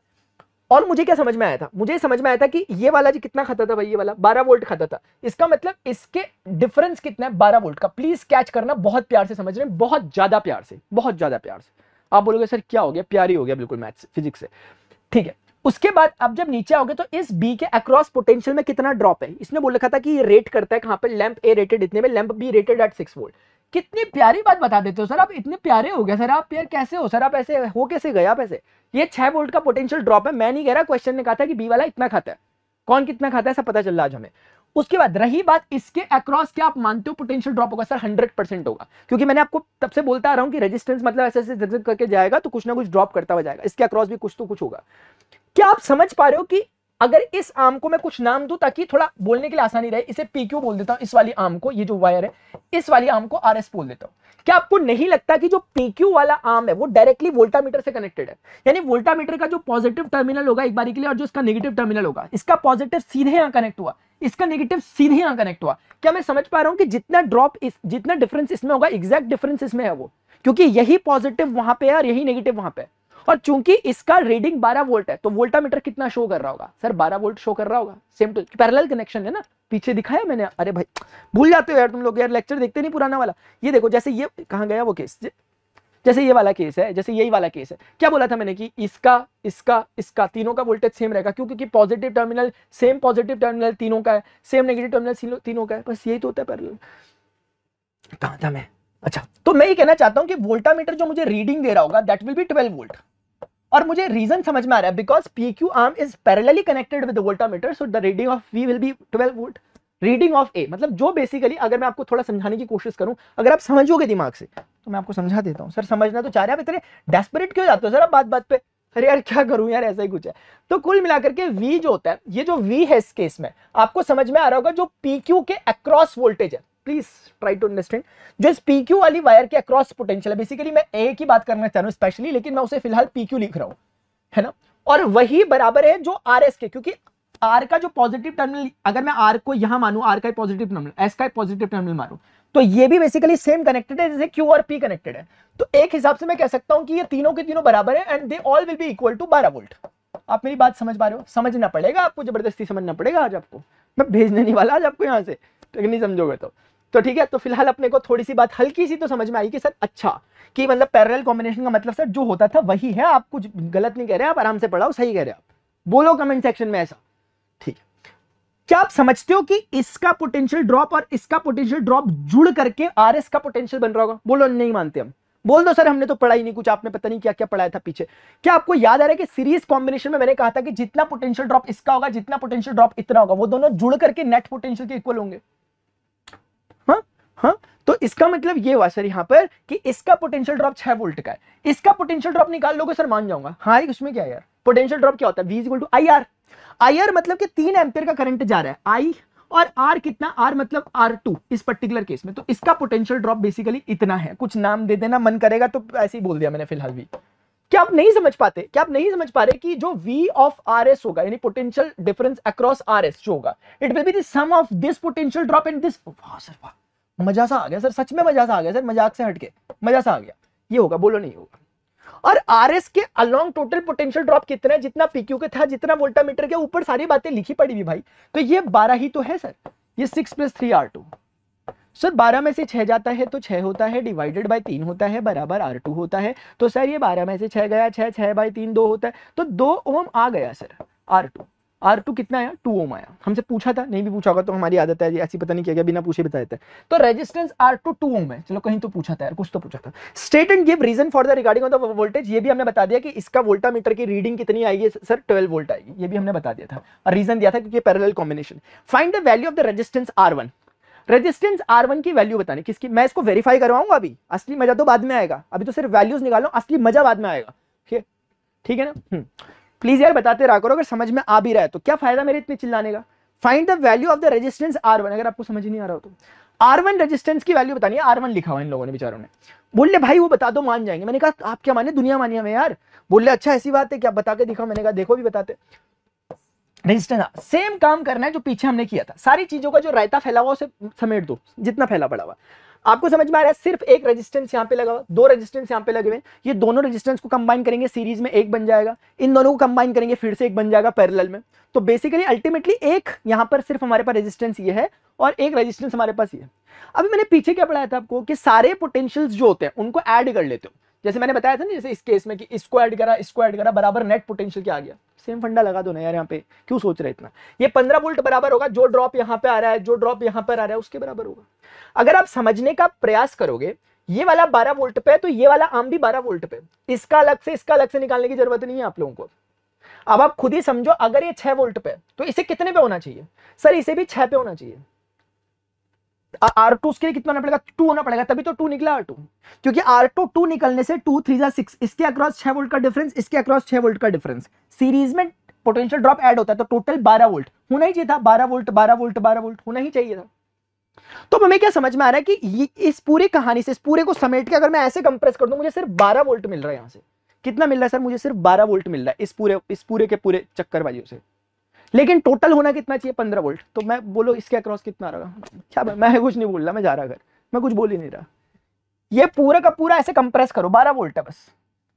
और मुझे क्या समझ में आया था, मुझे समझ में आया था कि ये वाला जी कितना खाता था भाई, ये वाला 12 वोल्ट खाता था, इसका मतलब इसके डिफरेंस कितना है 12 वोल्ट का। प्लीज कैच करना, बहुत प्यार से समझ रहे हैं, बहुत ज्यादा प्यार से, बहुत ज्यादा प्यार से। आप बोलोगे सर क्या हो गया, प्यार ही हो गया बिल्कुल मैथ्स फिजिक्स से, ठीक है। उसके बाद अब जब नीचे आओगे तो इस बी के अक्रॉस पोटेंशियल में कितना ड्रॉप है, इसने बोल रखा था कि ये रेट करता है कहां पे, लैंप ए रेटेड इतने में, lamp B rated at 6 volt. कितनी प्यारी बात बता देते हो सर आप, इतने प्यारे हो गए सर आप, यार कैसे हो सर आप, ऐसे हो कैसे गए आप ऐसे। ये 6 वोल्ट का पोटेंशियल ड्रॉप है, मैं नहीं कह रहा, क्वेश्चन ने कहा था कि बी वाला इतना खाता है, कौन कितना खाता है ऐसा पता चल रहा आज हमें। उसके बाद रही बात इसके अक्रॉस, क्या आप मानते हो पोटेंशियल ड्रॉप होगा सर, 100% होगा, क्योंकि मैंने आपको तब से बोलता आ रहा हूं कि रेजिस्टेंस मतलब ऐसे ऐसे जग करके जाएगा तो कुछ ना कुछ ड्रॉप करता हुआ जाएगा, इसके अक्रॉस भी कुछ तो कुछ होगा। क्या आप समझ पा रहे हो कि अगर इस आर्म को मैं कुछ नाम दूं ताकि थोड़ा बोलने के लिए आसानी रहे, इसे PQ बोल देता हूं, इस वाली आर्म को, ये जो वायर है इस वाली आर्म को RS बोल देता हूं। क्या आपको नहीं लगता कि जो PQ वाला आर्म है वो डायरेक्टली वोल्टामीटर से कनेक्टेड है, यानी वोल्टामीटर का जो पॉजिटिव टर्मिनल होगा एक बारी के लिए और जो इसका नेगेटिव टर्मिनल होगा, इसका पॉजिटिव सीधे यहां कनेक्ट हुआ, इसका नेगेटिव सीधे यहां कनेक्ट हुआ। क्या मैं समझ पा रहा हूं कि जितना ड्रॉप जितना डिफरेंस इसमें होगा एग्जैक्ट डिफरेंस इसमें है वो, क्योंकि यही पॉजिटिव वहां पे है और यही नेगेटिव वहां पे है, और चूंकि इसका रीडिंग 12 वोल्ट है तो वोल्टामीटर कितना शो कर रहा होगा सर, 12 वोल्ट शो कर रहा होगा, सेम टू पैरेलल कनेक्शन है ना, पीछे दिखाया मैंने, अरे भाई भूल जाते हो यार तुम लोग, यार लेक्चर देखते नहीं पुराना वाला। ये देखो जैसे ये कहां गया वो केस, जैसे ये वाला केस है, जैसे यही वाला केस है, क्या बोला था मैंने कि इसका इसका इसका तीनों का वोल्टेज सेम रहेगा, क्योंकि positive terminal same, positive terminal तीनों का है, सेम नेगेटिव टर्मिनल तीनों का है, बस यही तो होता है पैरेलल। कहां था मैं, अच्छा, तो मैं ये कहना चाहता हूं कि वोल्टामीटर जो मुझे रीडिंग दे रहा होगा दैट विल बी 12 वोल्ट, और मुझे रीजन समझ में आ रहा है, because PQ arm is parallelly connected with the voltameter, so the reading of V will be 12 volt. Reading of A मतलब जो बेसिकली, अगर मैं आपको थोड़ा समझाने की कोशिश करूं, अगर आप समझोगे दिमाग से तो मैं आपको समझा देता हूं। सर समझना तो चाह रहे हैं, आप इतने डेस्परेट क्यों जाते हो सर आप बात बात पे? अरे यार क्या करूं यार, ऐसा ही कुछ है। तो कुल मिलाकर के V जो होता है, ये जो V है इस केस में आपको समझ में आ रहा होगा, जो PQ के अक्रॉस वोल्टेज है, प्लीज ट्राई टू अंडरस्टैंड, जो इस PQ वाली वायर के अक्रॉस पोटेंशियल है। बेसिकली मैं A की बात करना चाह रहा हूं स्पेशली, लेकिन मैं उसे फिलहाल PQ लिख रहा हूं, है ना। और वही बराबर है जो RS के, क्योंकि R का जो पॉजिटिव टर्मिनल, अगर मैं R को यहां मानूं, R का पॉजिटिव टर्मिनल, S का पॉजिटिव टर्मिनल मानूं, तो ये भी बेसिकली सेम कनेक्टेड है जैसे Q और P कनेक्टेड है। तो एक हिसाब से मैं कह सकता हूं कि ये तीनों के तीनों बराबर है and they all will be equal to 12 volt. आप मेरी बात समझ पा रहे हो? समझना पड़ेगा आपको, जबरदस्ती समझना पड़ेगा आज आपको, मैं भेजने नहीं वाला आज आपको यहां से, नहीं समझोगे तो ठीक है। तो फिलहाल अपने को थोड़ी सी बात हल्की सी तो समझ में आई कि सर अच्छा, कि मतलब पैरेलल कॉम्बिनेशन का मतलब सर जो होता था वही है, आप कुछ गलत नहीं कह रहे, आप आराम से पढ़ाओ, सही कह रहे आप, बोलो कमेंट सेक्शन में ऐसा, ठीक है। क्या आप समझते हो कि इसका पोटेंशियल ड्रॉप और इसका पोटेंशियल ड्रॉप जुड़ करके आरएस का पोटेंशियल बन रहा होगा? बोलो नहीं मानते हम, बोल दो सर हमने तो पढ़ा ही नहीं कुछ, आपने पता नहीं क्या क्या पढ़ाया था पीछे। क्या आपको याद आ रहा है कि सीरीज कॉम्बिनेशन में मैंने कहा था कि जितना पोटेंशियल ड्रॉप इसका होगा, जितना पोटेंशियल ड्रॉप इतना होगा, वो दोनों जुड़ करके नेट पोटेंशियल के इक्वल होंगे? हाँ, तो इसका मतलब ये हुआ सर यहाँ पर कि इसका पोटेंशियल ड्रॉप 6 वोल्ट का है, इसका पोटेंशियल ड्रॉप निकाल लोगे सर मान जाऊंगा। हाँ उसमें क्या है यार, पोटेंशियल ड्रॉप क्या होता है? V equal to IR। IR मतलब कि 3 एम्पियर का करंट जा रहा है, I और R कितना, R मतलब R2 इस पर्टिकुलर केस में, तो इसका पोटेंशियल ड्रॉप बेसिकली इतना है। कुछ नाम दे देना मन करेगा तो ऐसे ही बोल दिया मैंने फिलहाल भी। क्या आप नहीं समझ पाते, क्या आप नहीं समझ पा रहे कि जो V ऑफ RS होगा, यानी पोटेंशियल डिफरेंस अक्रॉस RS जो होगा, it will be the sum of this potential drop and this. वाह सर वाह, मजा सा आ गया सर, सच में मजा सा आ गया सर, मजाक से हटके मजा सा आ गया। ये होगा, बोलो नहीं होगा। और आरएस के अलोंग टोटल पोटेंशियल ड्रॉप कितना है? जितना पीक्यू के था, जितना वोल्टामीटर के ऊपर सारी बातें लिखी पड़ी हुई भाई, तो ये 12 ही तो है सर। ये 6 + 3 R2 सर, 12 में से 6 जाता है तो 6 होता है, डिवाइडेड बाय 3 होता है, बराबर R2 होता है। तो सर ये 12 में से 6 गया, 6/3 2 होता है, तो 2 ओम आ गया सर। R2 कितना आया? 2 ओम आया। हमसे पूछा था, नहीं भी पूछा होगा तो हमारी आदत है ऐसी, पता नहीं क्या बिना पूछे बता देते हैं। तो रेजिस्टेंस R2 2 ओम है। चलो कहीं तो पूछा था यार, कुछ तो पूछा था। State and give reason for the regarding of the voltage, ये भी हमने बता दिया कि इसका वोल्टामीटर की रीडिंग कितनी आएगी सर, 12 वोल्ट आएगी, ये भी हमने बता दिया था और रीजन दिया था क्योंकि parallel combination. Find the value of the resistance R1। Resistance R1 की वैल्यू बतानी किसकी? मैं इसको वेरीफाई करवाऊंगा अभी, असली मजा तो बाद में आएगा, अभी तो सिर्फ वैल्यूज निकालो, असली मजा बाद में आएगा। ठीक है ना? प्लीज यार बताते रहा करो, अगर समझ में आ भी रहा है तो क्या फायदा मेरे इतने चिल्लाने का। Find the value of the resistance R1, अगर आपको समझ नहीं आ रहा हो तो R1 रेजिस्टेंस की वैल्यू बतानी है। R1 लिखा हुआ इन लोगों ने बेचारों ने। बोल ले भाई वो बता दो, मान जाएंगे। मैंने कहा आप क्या माने, दुनिया मानी हमें यार। बोल ले अच्छा ऐसी बात है क्या, बता के दिखाओ। मैंने कहा देखो भी बताते। रेजिस्टेंस सेम काम करना है जो पीछे हमने किया था, सारी चीजों का जो रायता फैला हुआ उसे समेट दो, जितना फैला पड़ा हुआ। आपको समझ में आ रहा है? सिर्फ एक रेजिस्टेंस यहाँ पे लगा हुआ, 2 रेजिस्टेंस यहाँ पे लगे हुए, ये दोनों रेजिस्टेंस को कंबाइन करेंगे सीरीज में, एक बन जाएगा। इन दोनों को कंबाइन करेंगे फिर से एक बन जाएगा पैरेलल में। तो बेसिकली अल्टीमेटली एक यहाँ पर सिर्फ हमारे पास रेजिस्टेंस ये है और एक रेजिस्टेंस हमारे पास ये है। अभी मैंने पीछे क्या पढ़ाया था आपको कि सारे पोटेंशियल्स जो होते हैं उनको ऐड कर लेते हो। जैसे मैंने बताया था ना, जैसे इस केस में कि इसको ऐड करा बराबर नेट पोटेंशियल क्या आ गया। सेम फंडा लगा दो ना यार, यहाँ पे क्यों सोच रहे इतना। ये 15 वोल्ट बराबर होगा, जो ड्रॉप यहाँ पे आ रहा है, जो ड्रॉप यहाँ पर आ रहा है उसके बराबर होगा। अगर आप समझने का प्रयास करोगे, ये वाला 12 वोल्ट पे है तो ये वाला आम भी 12 वोल्ट पे, इसका अलग से निकालने की जरूरत नहीं है आप लोगों को। अब आप खुद ही समझो, अगर ये 6 वोल्ट पे तो इसे कितने पे होना चाहिए सर? इसे भी 6 पे होना चाहिए। R2 उसके लिए कितना होना पड़ेगा? 2 होना पड़ेगा, तभी तो 2 निकला R2, क्योंकि R2 2 निकलने से 2 3 6, इसके अक्रॉस 6 वोल्ट का डिफरेंस, इसके अक्रॉस 6 वोल्ट का डिफरेंस, सीरीज में पोटेंशियल ड्रॉप ऐड होता है तो टोटल 12 वोल्ट होना ही चाहिए था। 12 वोल्ट होना ही चाहिए था। तो हमें क्या समझ में आ रहा है कि इस पूरी कहानी से, इस पूरे को समेट के अगर मैं ऐसे कंप्रेस कर दूं, मुझे सिर्फ 12 वोल्ट मिल रहा है। यहां से कितना मिल रहा है सर? मुझे सिर्फ 12 वोल्ट मिल रहा है इस पूरे के पूरे चक्करबाजियों से। लेकिन टोटल होना कितना चाहिए? 15 वोल्ट। तो मैं बोलो इसके अक्रॉस कितना रहा? क्या मैं कुछ नहीं बोल रहा, मैं जा रहा घर, मैं कुछ बोल ही नहीं रहा। ये पूरा का पूरा ऐसे कंप्रेस करो, 12 वोल्ट है बस।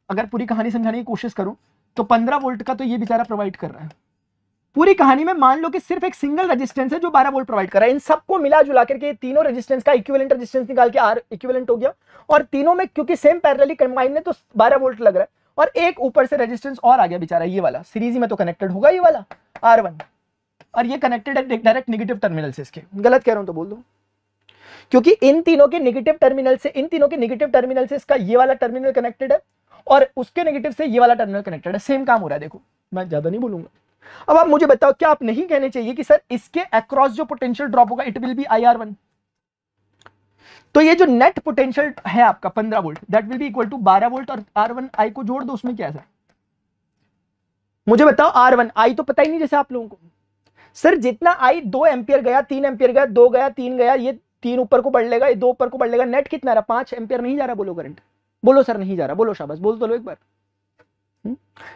अगर पूरी कहानी समझाने की कोशिश करूं तो 15 वोल्ट का तो ये बेचारा प्रोवाइड कर रहा है। पूरी कहानी में मान लो कि सिर्फ एक सिंगल रेजिस्टेंस है जो 12 वोल्ट प्रोवाइड कर रहा है। इन सबको मिला जुला करके तीनों रेजिस्टेंस का इक्विवेलेंट रेजिस्टेंस निकाल के R इक्विवेलेंट हो गया, और तीनों में क्योंकि सेम पैरेलली कंबाइन है तो 12 वोल्ट लग रहा है। और एक ऊपर से रेजिस्टेंस और आ गया बेचारा, ये वाला सीरीज में तो कनेक्टेड होगा ये वाला R1, और ये कनेक्टेड है डायरेक्ट नेगेटिव टर्मिनल से इसके। गलत कह रहा हूं तो बोल दो, क्योंकि इन तीनों के नेगेटिव टर्मिनल से इसका ये वाला टर्मिनल कनेक्टेड है और उसके नेगेटिव से ये वाला टर्मिनल कनेक्टेड है। सेम काम हो रहा है, देखो मैं ज्यादा नहीं बोलूंगा, अब आप मुझे बताओ, क्या आप नहीं कहने चाहिए कि सर इसके अक्रॉस जो पोटेंशियल ड्रॉप होगा इट विल बी IR1? तो ये जो नेट पोटेंशियल है आपका 15 volt, that will be equal to 12 volt, और R1 I को जोड़ दो, उसमें क्या है सर? मुझे बताओ R1 I तो पता ही नहीं जैसे आप लोगों को। सर जितना I 2 एम्पियर गया, 3 एम्पियर गया, 2 गया, 3 गया, ये 3 ऊपर को बढ़ लेगा, ये 2 ऊपर को बढ़ लेगा, नेट कितना रहा? 5 एम्पियर नहीं जा रहा? बोलो करंट, बोलो सर नहीं जा रहा, बोलो शाबाश, बोल तो लो एक बार।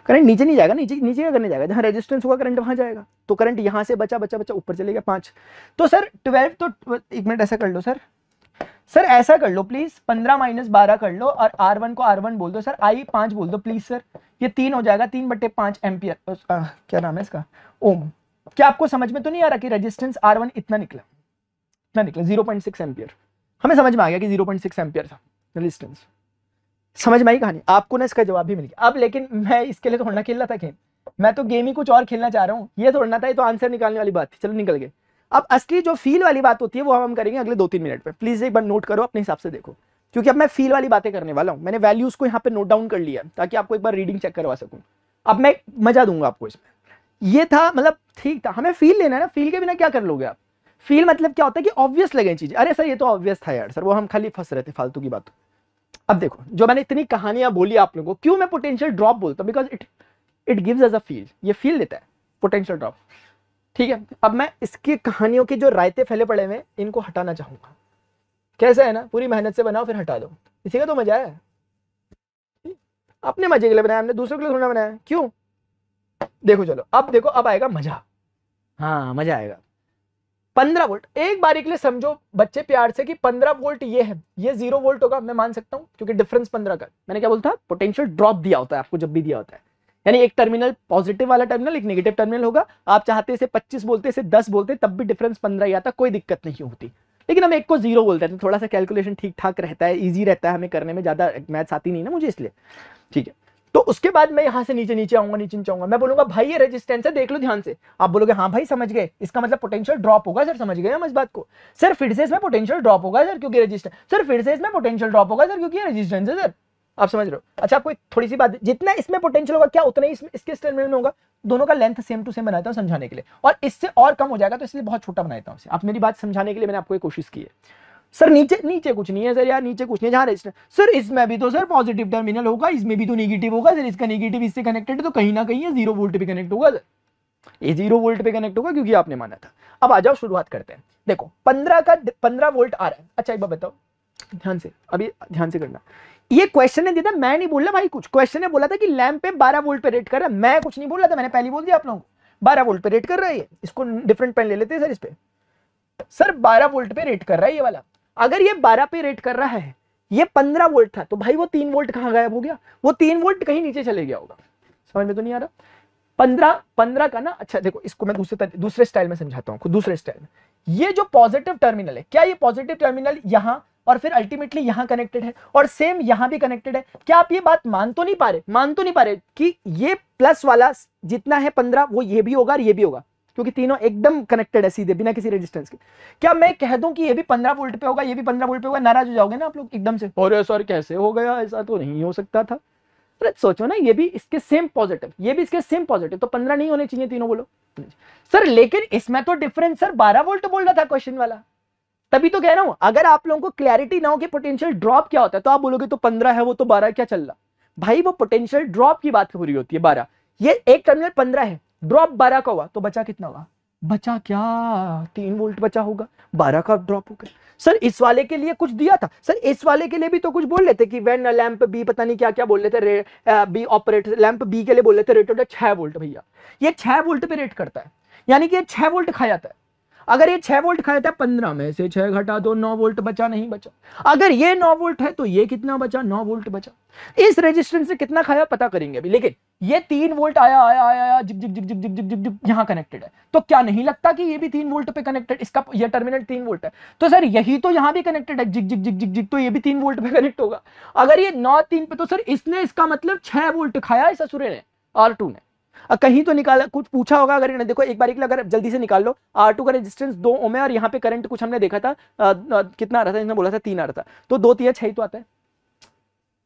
करंट नीचे नहीं जाएगा, नीचे नीचे क्या करने जाएगा? जहां रेजिस्टेंस होगा करंट वहां जाएगा, तो करंट यहां से बचा बचा बचा ऊपर चलेगा 5। तो सर 12, तो एक मिनट ऐसा कर लो सर, सर ऐसा कर लो प्लीज, 15 - 12 कर लो, और R1 को R1 बोल दो सर, I 5 बोल दो प्लीज सर, ये 3 हो जाएगा, 3/5 एम्पियर, क्या नाम है इसका, ओम। क्या आपको समझ में तो नहीं आ रहा कि रेजिस्टेंस R1 इतना निकला, 0.6 एम्पियर? हमें समझ में आ गया कि 0.6 एम्पियर था रेजिस्टेंस, समझ में आई कहानी? आपको ना इसका जवाब भी मिल गया। अब लेकिन मैं इसके लिए थोड़ा खेल रहा था गेम, मैं तो गेम ही कुछ और खेलना चाह रहा हूँ, ये थोड़ा था, ये तो आंसर निकालने वाली बात थी, चलो निकल गए। अब असली जो फील वाली बात होती है वो हम करेंगे अगले 2-3 मिनट पे, प्लीज एक बार नोट करो, अपने हिसाब से देखो, क्योंकि अब मैं फील वाली बातें करने वाला हूँ। मैंने वैल्यूज को यहाँ पे नोट डाउन कर लिया ताकि आपको एक बार रीडिंग चेक करवा सकूँ। अब मैं मजा दूंगा आपको इसमें। ये था मतलब ठीक था, हमें फील लेना है ना, फील के बिना क्या कर लोगे आप? फील मतलब क्या होता है कि ऑब्वियस लगे चीज, अरे सर ये तो ऑब्वियस था यार सर, वो हम खाली फंस रहे थे फालतू की बात। अब देखो, जो मैंने इतनी कहानियां बोली आप लोगों को, क्यों मैं पोटेंशियल ड्रॉप बोलता हूं? Because it gives us a feel, ये फील देता है पोटेंशियल ड्रॉप, ठीक है। अब मैं इसकी कहानियों के जो रायते फैले पड़े हुए इनको हटाना चाहूंगा। कैसे है ना, पूरी मेहनत से बनाओ फिर हटा दो, इसी का तो मजा है। अपने मजे के लिए बनाया हमने, दूसरों के लिए थोड़ा बनाया, क्यों? देखो चलो, अब देखो, अब आएगा मजा, हाँ मजा आएगा। 15 वोल्ट, एक बारी के लिए समझो बच्चे प्यार से कि 15 वोल्ट ये है, ये 0 वोल्ट होगा, मैं मान सकता हूं क्योंकि डिफरेंस 15 का, मैंने क्या बोलता, पोटेंशियल ड्रॉप दिया होता है आपको जब भी दिया होता है, यानी एक टर्मिनल पॉजिटिव वाला टर्मिनल, एक नेगेटिव टर्मिनल होगा, आप चाहते इसे 25 बोलते, इसे 10 बोलते, तब भी डिफरेंस 15 ही आता, कोई दिक्कत नहीं होती। लेकिन हम एक को 0 बोलते हैं तो थोड़ा सा कैलकुलेशन ठीक ठाक रहता है, ईजी रहता है हमें करने में, ज्यादा मैथ्स आती नहीं ना मुझे, इसलिए ठीक है। तो उसके बाद मैं यहां से नीचे नीचे आऊंगा, नीचे नीचे आऊंगा, मैं बोलूंगा भाई ये रेजिस्टेंस है, देख लो ध्यान से, आप बोलोगे हाँ भाई समझ गए, इसका मतलब पोटेंशियल ड्रॉप होगा सर, समझ गए हम इस बात को, सर फिर से इसमें पोटेंशियल ड्रॉप होगा सर क्योंकि रेजिस्टेंस, सर फिर से इसमें पोटेंशियल ड्रॉप होगा सर क्योंकि रेजिस्टेंस है सर, आप समझ रहे हो? अच्छा आपको थोड़ी सी बात, जितना इसमें पोटेंशियल होगा क्या उतना ही इसके टर्मिनल में होगा, दोनों का लेंथ सेम टू सेम बनाता हूं समझाने के लिए, और इससे और कम हो जाएगा तो इसलिए बहुत छोटा बनाता हूं। आप मेरी बात समझाने के लिए मैंने आपको ये कोशिश की है। सर नीचे नीचे कुछ नहीं है सर, यार नीचे कुछ नहीं है, जहां रेजिस्टेंस, सर इसमें भी तो सर पॉजिटिव टर्मिनल होगा, इसमें भी तो नेगेटिव होगा सर, इसका नेगेटिव इससे कनेक्टेड है तो कहीं ना कहीं ये 0 वोल्ट पे कनेक्ट होगा सर, ये 0 वोल्ट पे कनेक्ट होगा क्योंकि आपने माना था। अब आ जाओ शुरुआत करते हैं, देखो 15 वोल्ट आ रहा है। अच्छा एक बात बताओ ध्यान से, अभी ध्यान से करना, ये क्वेश्चन ने दिया था, मैं नहीं बोल रहा भाई कुछ, क्वेश्चन ने बोला था कि लैंप पे 12 वोल्ट पे रेट कर रहा है, मैं कुछ नहीं बोल रहा था, मैंने पहले बोल दिया आप लोगों को 12 वोल्ट पे रेट कर रहा है, इसको डिफरेंट पेन ले लेते हैं सर, इस पे सर 12 वोल्ट पे रेट कर रहा है ये वाला। अगर ये 12 पे रेट कर रहा है, ये 15 वोल्ट था, तो भाई वो 3 वोल्ट कहां गायब हो गया? वो 3 वोल्ट कहीं नीचे चले गया होगा, समझ में तो नहीं आ रहा? 15 का ना, अच्छा देखो इसको मैं दूसरे स्टाइल में समझाता हूं, दूसरे स्टाइल में, ये जो पॉजिटिव टर्मिनल है, क्या ये पॉजिटिव टर्मिनल यहां और फिर अल्टीमेटली यहां कनेक्टेड है, और सेम यहां भी कनेक्टेड है? क्या आप ये बात मान तो नहीं पा रहे कि ये प्लस वाला जितना है 15 वो ये भी होगा और ये भी होगा, क्योंकि तीनों एकदम कनेक्टेड है सीधे बिना किसी रेजिस्टेंस के। क्या मैं कह दूं कि ये भी 15 वोल्ट पे होगा, ये भी 15 वोल्ट पे होगा, नाराज हो जाओगे ना आप लोग एकदम से, अरे सर कैसे हो गया, ऐसा तो नहीं हो सकता था। अरे सोचो ना, ये भी इसके सेम पॉजिटिव, ये भी इसके सेम पॉजिटिव, तो 15 नहीं होने चाहिए तीनों, बोलो सर। लेकिन इसमें तो डिफरेंस सर 12 वोल्ट बोल रहा था क्वेश्चन वाला, तभी तो कह रहा हूं, अगर आप लोगों को क्लैरिटी ना हो कि पोटेंशियल ड्रॉप क्या होता है तो आप बोलोगे तो 15 है वो तो 12 क्या चल रहा, भाई वो पोटेंशियल ड्रॉप की बात हो रही होती है 12, ये एक टर्मिनल 15 है, ड्रॉप 12 का हुआ तो बचा कितना होगा? बचा क्या? 3 वोल्ट बचा होगा, 12 का ड्रॉप हो गया। सर इस वाले के लिए कुछ दिया था सर, इस वाले के लिए भी तो कुछ बोल लेते कि व्हेन लैंप बी, पता नहीं क्या क्या बोल लेते, बी ऑपरेट, लैंप बी के लिए बोल लेते रेट होता है 6 वोल्ट, भैया ये 6 वोल्ट पे रेट करता है, यानी कि ये 6 वोल्ट खा जाता है। अगर ये 6 वोल्ट खाया था, 15 में से 6 घटा दो, 9 वोल्ट बचा, नहीं बचा। अगर ये 9 वोल्ट है तो ये कितना बचा? 9 वोल्ट बचा। इस रेजिस्टेंस से कितना खाया पता करेंगे अभी, लेकिन ये 3 वोल्ट आया आया आया जिक जिक जिक जिक जिक जिक जिक जिक यहां कनेक्टेड है, तो क्या नहीं लगता कि ये भी 3 वोल्ट पे कनेक्टेड, इसका ये टर्मिनल 3 वोल्ट है, तो सर यही तो यहां भी कनेक्टेड है जिक जिक जिक जिक जिक, तो ये भी 3 वोल्ट पे कनेक्ट होगा। अगर ये 9 3 पे, तो सर इसने इसका मतलब 6 वोल्ट खाया इस ससुरे ने, R2 ने। कहीं तो निकाला, कुछ पूछा होगा, अगर देखो एक बार अगर जल्दी से निकाल लो, R2 का रेजिस्टेंस 2 ओम है और यहाँ पे करंट कुछ हमने देखा था, कितना आ रहा था, इन्होंने बोला था 3 आ रहा था, तो 2 3 6 तो आता है।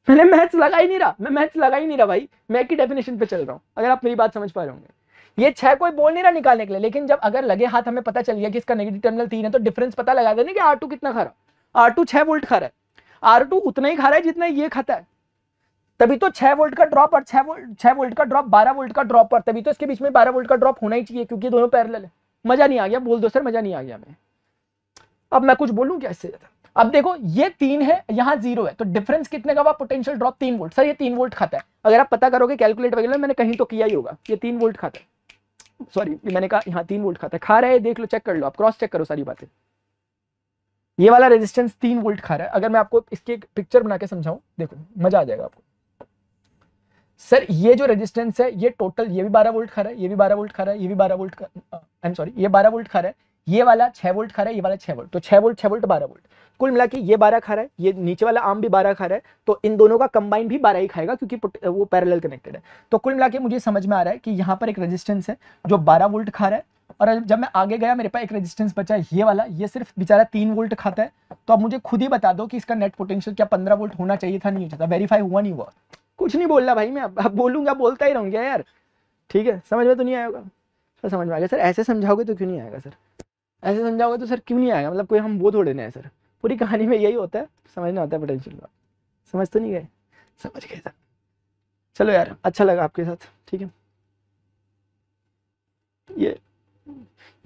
मैंने मैथ्स लगा ही नहीं रहा, मैं मैथ्स लगा ही नहीं रहा भाई, मैं की डेफिनेशन पे चल रहा हूँ, अगर आप मेरी बात समझ पा रहे होंगे। ये 6 कोई बोल नहीं रहा निकालने के लिए, लेकिन जब अगर लगे हाथ हमें पता चल गया कि इसका नेगेटिव टर्मिनल 3 है तो डिफरेंस पता लगा देना कि R2 कितना खा रहा है। R2 6 वोल्ट खा रहा है, R2 उतना ही खा रहा है जितना ये खाता है, तभी तो 6 वोल्ट का ड्रॉप और 6 वोल्ट का ड्रॉप 12 वोल्ट का ड्रॉप पर, तभी तो इसके बीच में 12 वोल्ट का ड्रॉप होना ही चाहिए क्योंकि दोनों पैरेलल है। मजा नहीं आ गया? बोल दो सर मजा नहीं आ गया हमें। अब मैं कुछ बोलूं क्या इससे ज्यादा? अब देखो ये 3 है, यहाँ 0 है, तो डिफरेंस कितने का हुआ? Potential drop 3 volt. सर ये 3 वोल्ट खाता है, अगर आप पता करोगे कैलकुलेट वगैरह मैंने कहीं तो किया ही होगा, ये 3 वोल्ट खाता है, सॉरी मैंने कहा यहाँ 3 वोल्ट खाता है, खा रहा है, देख लो चेक कर लो, आप क्रॉस चेक करो सारी बातें। ये वाला रेजिस्टेंस 3 वोल्ट खा रहा है। अगर मैं आपको इसकी एक पिक्चर बना के समझाऊं, देखो मजा आ जाएगा आपको। सर ये जो रेजिस्टेंस है ये टोटल, ये भी 12 वोल्ट खा रहा है, ये भी 12 वोल्ट खा रहा है, ये भी 12 वोल्ट आई एम सॉरी ये 12 वोल्ट खा रहा है, ये वाला 6 वोल्ट खा रहा है, ये वाला 6 वोल्ट, तो 6 वोल्ट 6 वोल्ट 12 वोल्ट, कुल मिला के ये 12 खा रहा है, ये नीचे वाला आर्म भी 12 खा रहा है, तो इन दोनों का कंबाइन भी 12 ही खाएगा क्योंकि वो पैरेलल कनेक्टेड है। तो कुल मिला के मुझे समझ में आ रहा है कि यहाँ पर एक रेजिस्टेंस है जो 12 वोल्ट खा रहा है, और जब मैं आगे गया मेरे पास एक रेजिस्टेंस बचा है ये वाला, ये सिर्फ बेचारा 3 वोल्ट खाता है। तो अब मुझे खुद ही बता दो कि इसका नेट पोटेंशियल क्या 15 वोल्ट होना चाहिए था, नहीं होता? वेरीफाई हुआ नहीं हुआ? कुछ नहीं बोल रहा भाई मैं, अब बोलूंगा बोलता ही रहूंगा यार, ठीक है? समझ में तो नहीं आएगा सर? समझ में आ गया सर? ऐसे समझाओगे तो क्यों नहीं आएगा सर? ऐसे समझाओगे तो सर क्यों नहीं आएगा? मतलब कोई हम वो थोड़े ना है सर, पूरी कहानी में यही होता है, समझना होता है पोटेंशियल का। समझ तो नहीं गए? समझ गए सर। चलो यार अच्छा लगा आपके साथ, ठीक है?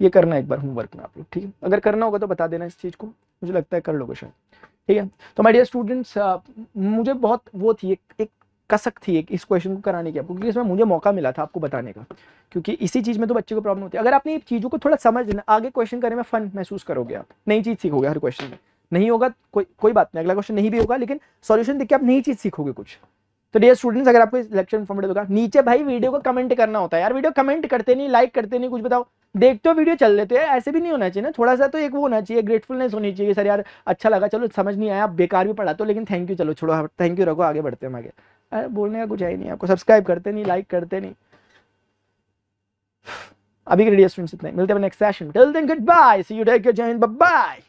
ये करना एक बार होमवर्क में आप लोग, ठीक है? अगर करना होगा तो बता देना इस चीज़ को, मुझे लगता है कर लोगे शायद, ठीक है? तो माय डियर स्टूडेंट्स, मुझे बहुत वो थी एक कसक थी एक इस क्वेश्चन को कराने की आपको, क्योंकि इसमें मुझे मौका मिला था आपको बताने का, क्योंकि इसी चीज़ में तो बच्चे को प्रॉब्लम होती है। अगर आपने चीज़ों को थोड़ा समझ लेना, आगे क्वेश्चन करने में फन महसूस करोगे, आप नई चीज़ सीखोगे हर क्वेश्चन में। नहीं होगा कोई बात नहीं, अगला क्वेश्चन नहीं भी होगा, लेकिन सॉल्यूशन देख के आप नई चीज़ सीखोगे कुछ। तो डियर स्टूडेंट्स, अगर आपको लेक्चर इन्फॉर्मेटिव लगा, नीचे भाई वीडियो को कमेंट करना होता है यार, वीडियो कमेंट करते नहीं, लाइक करते नहीं, कुछ बताओ, देखते हो वीडियो चल देते हैं, ऐसे भी नहीं होना चाहिए ना, थोड़ा सा तो एक वो होना चाहिए, ग्रेटफुलनेस होनी चाहिए सर यार अच्छा लगा, चलो समझ नहीं आया बेकार भी पढ़ाते हो लेकिन थैंक यू, चलो छोड़ो थैंक यू रखो, आगे बढ़ते हैं हम आगे। अरे बोलने का कुछ है ही नहीं, आपको सब्सक्राइब करते नहीं, लाइक करते नहीं। अभी के डियर स्टूडेंट्स इतना ही, मिलते हैं next session, till then good bye, see you, take care, जय हिंद, बाय बाय।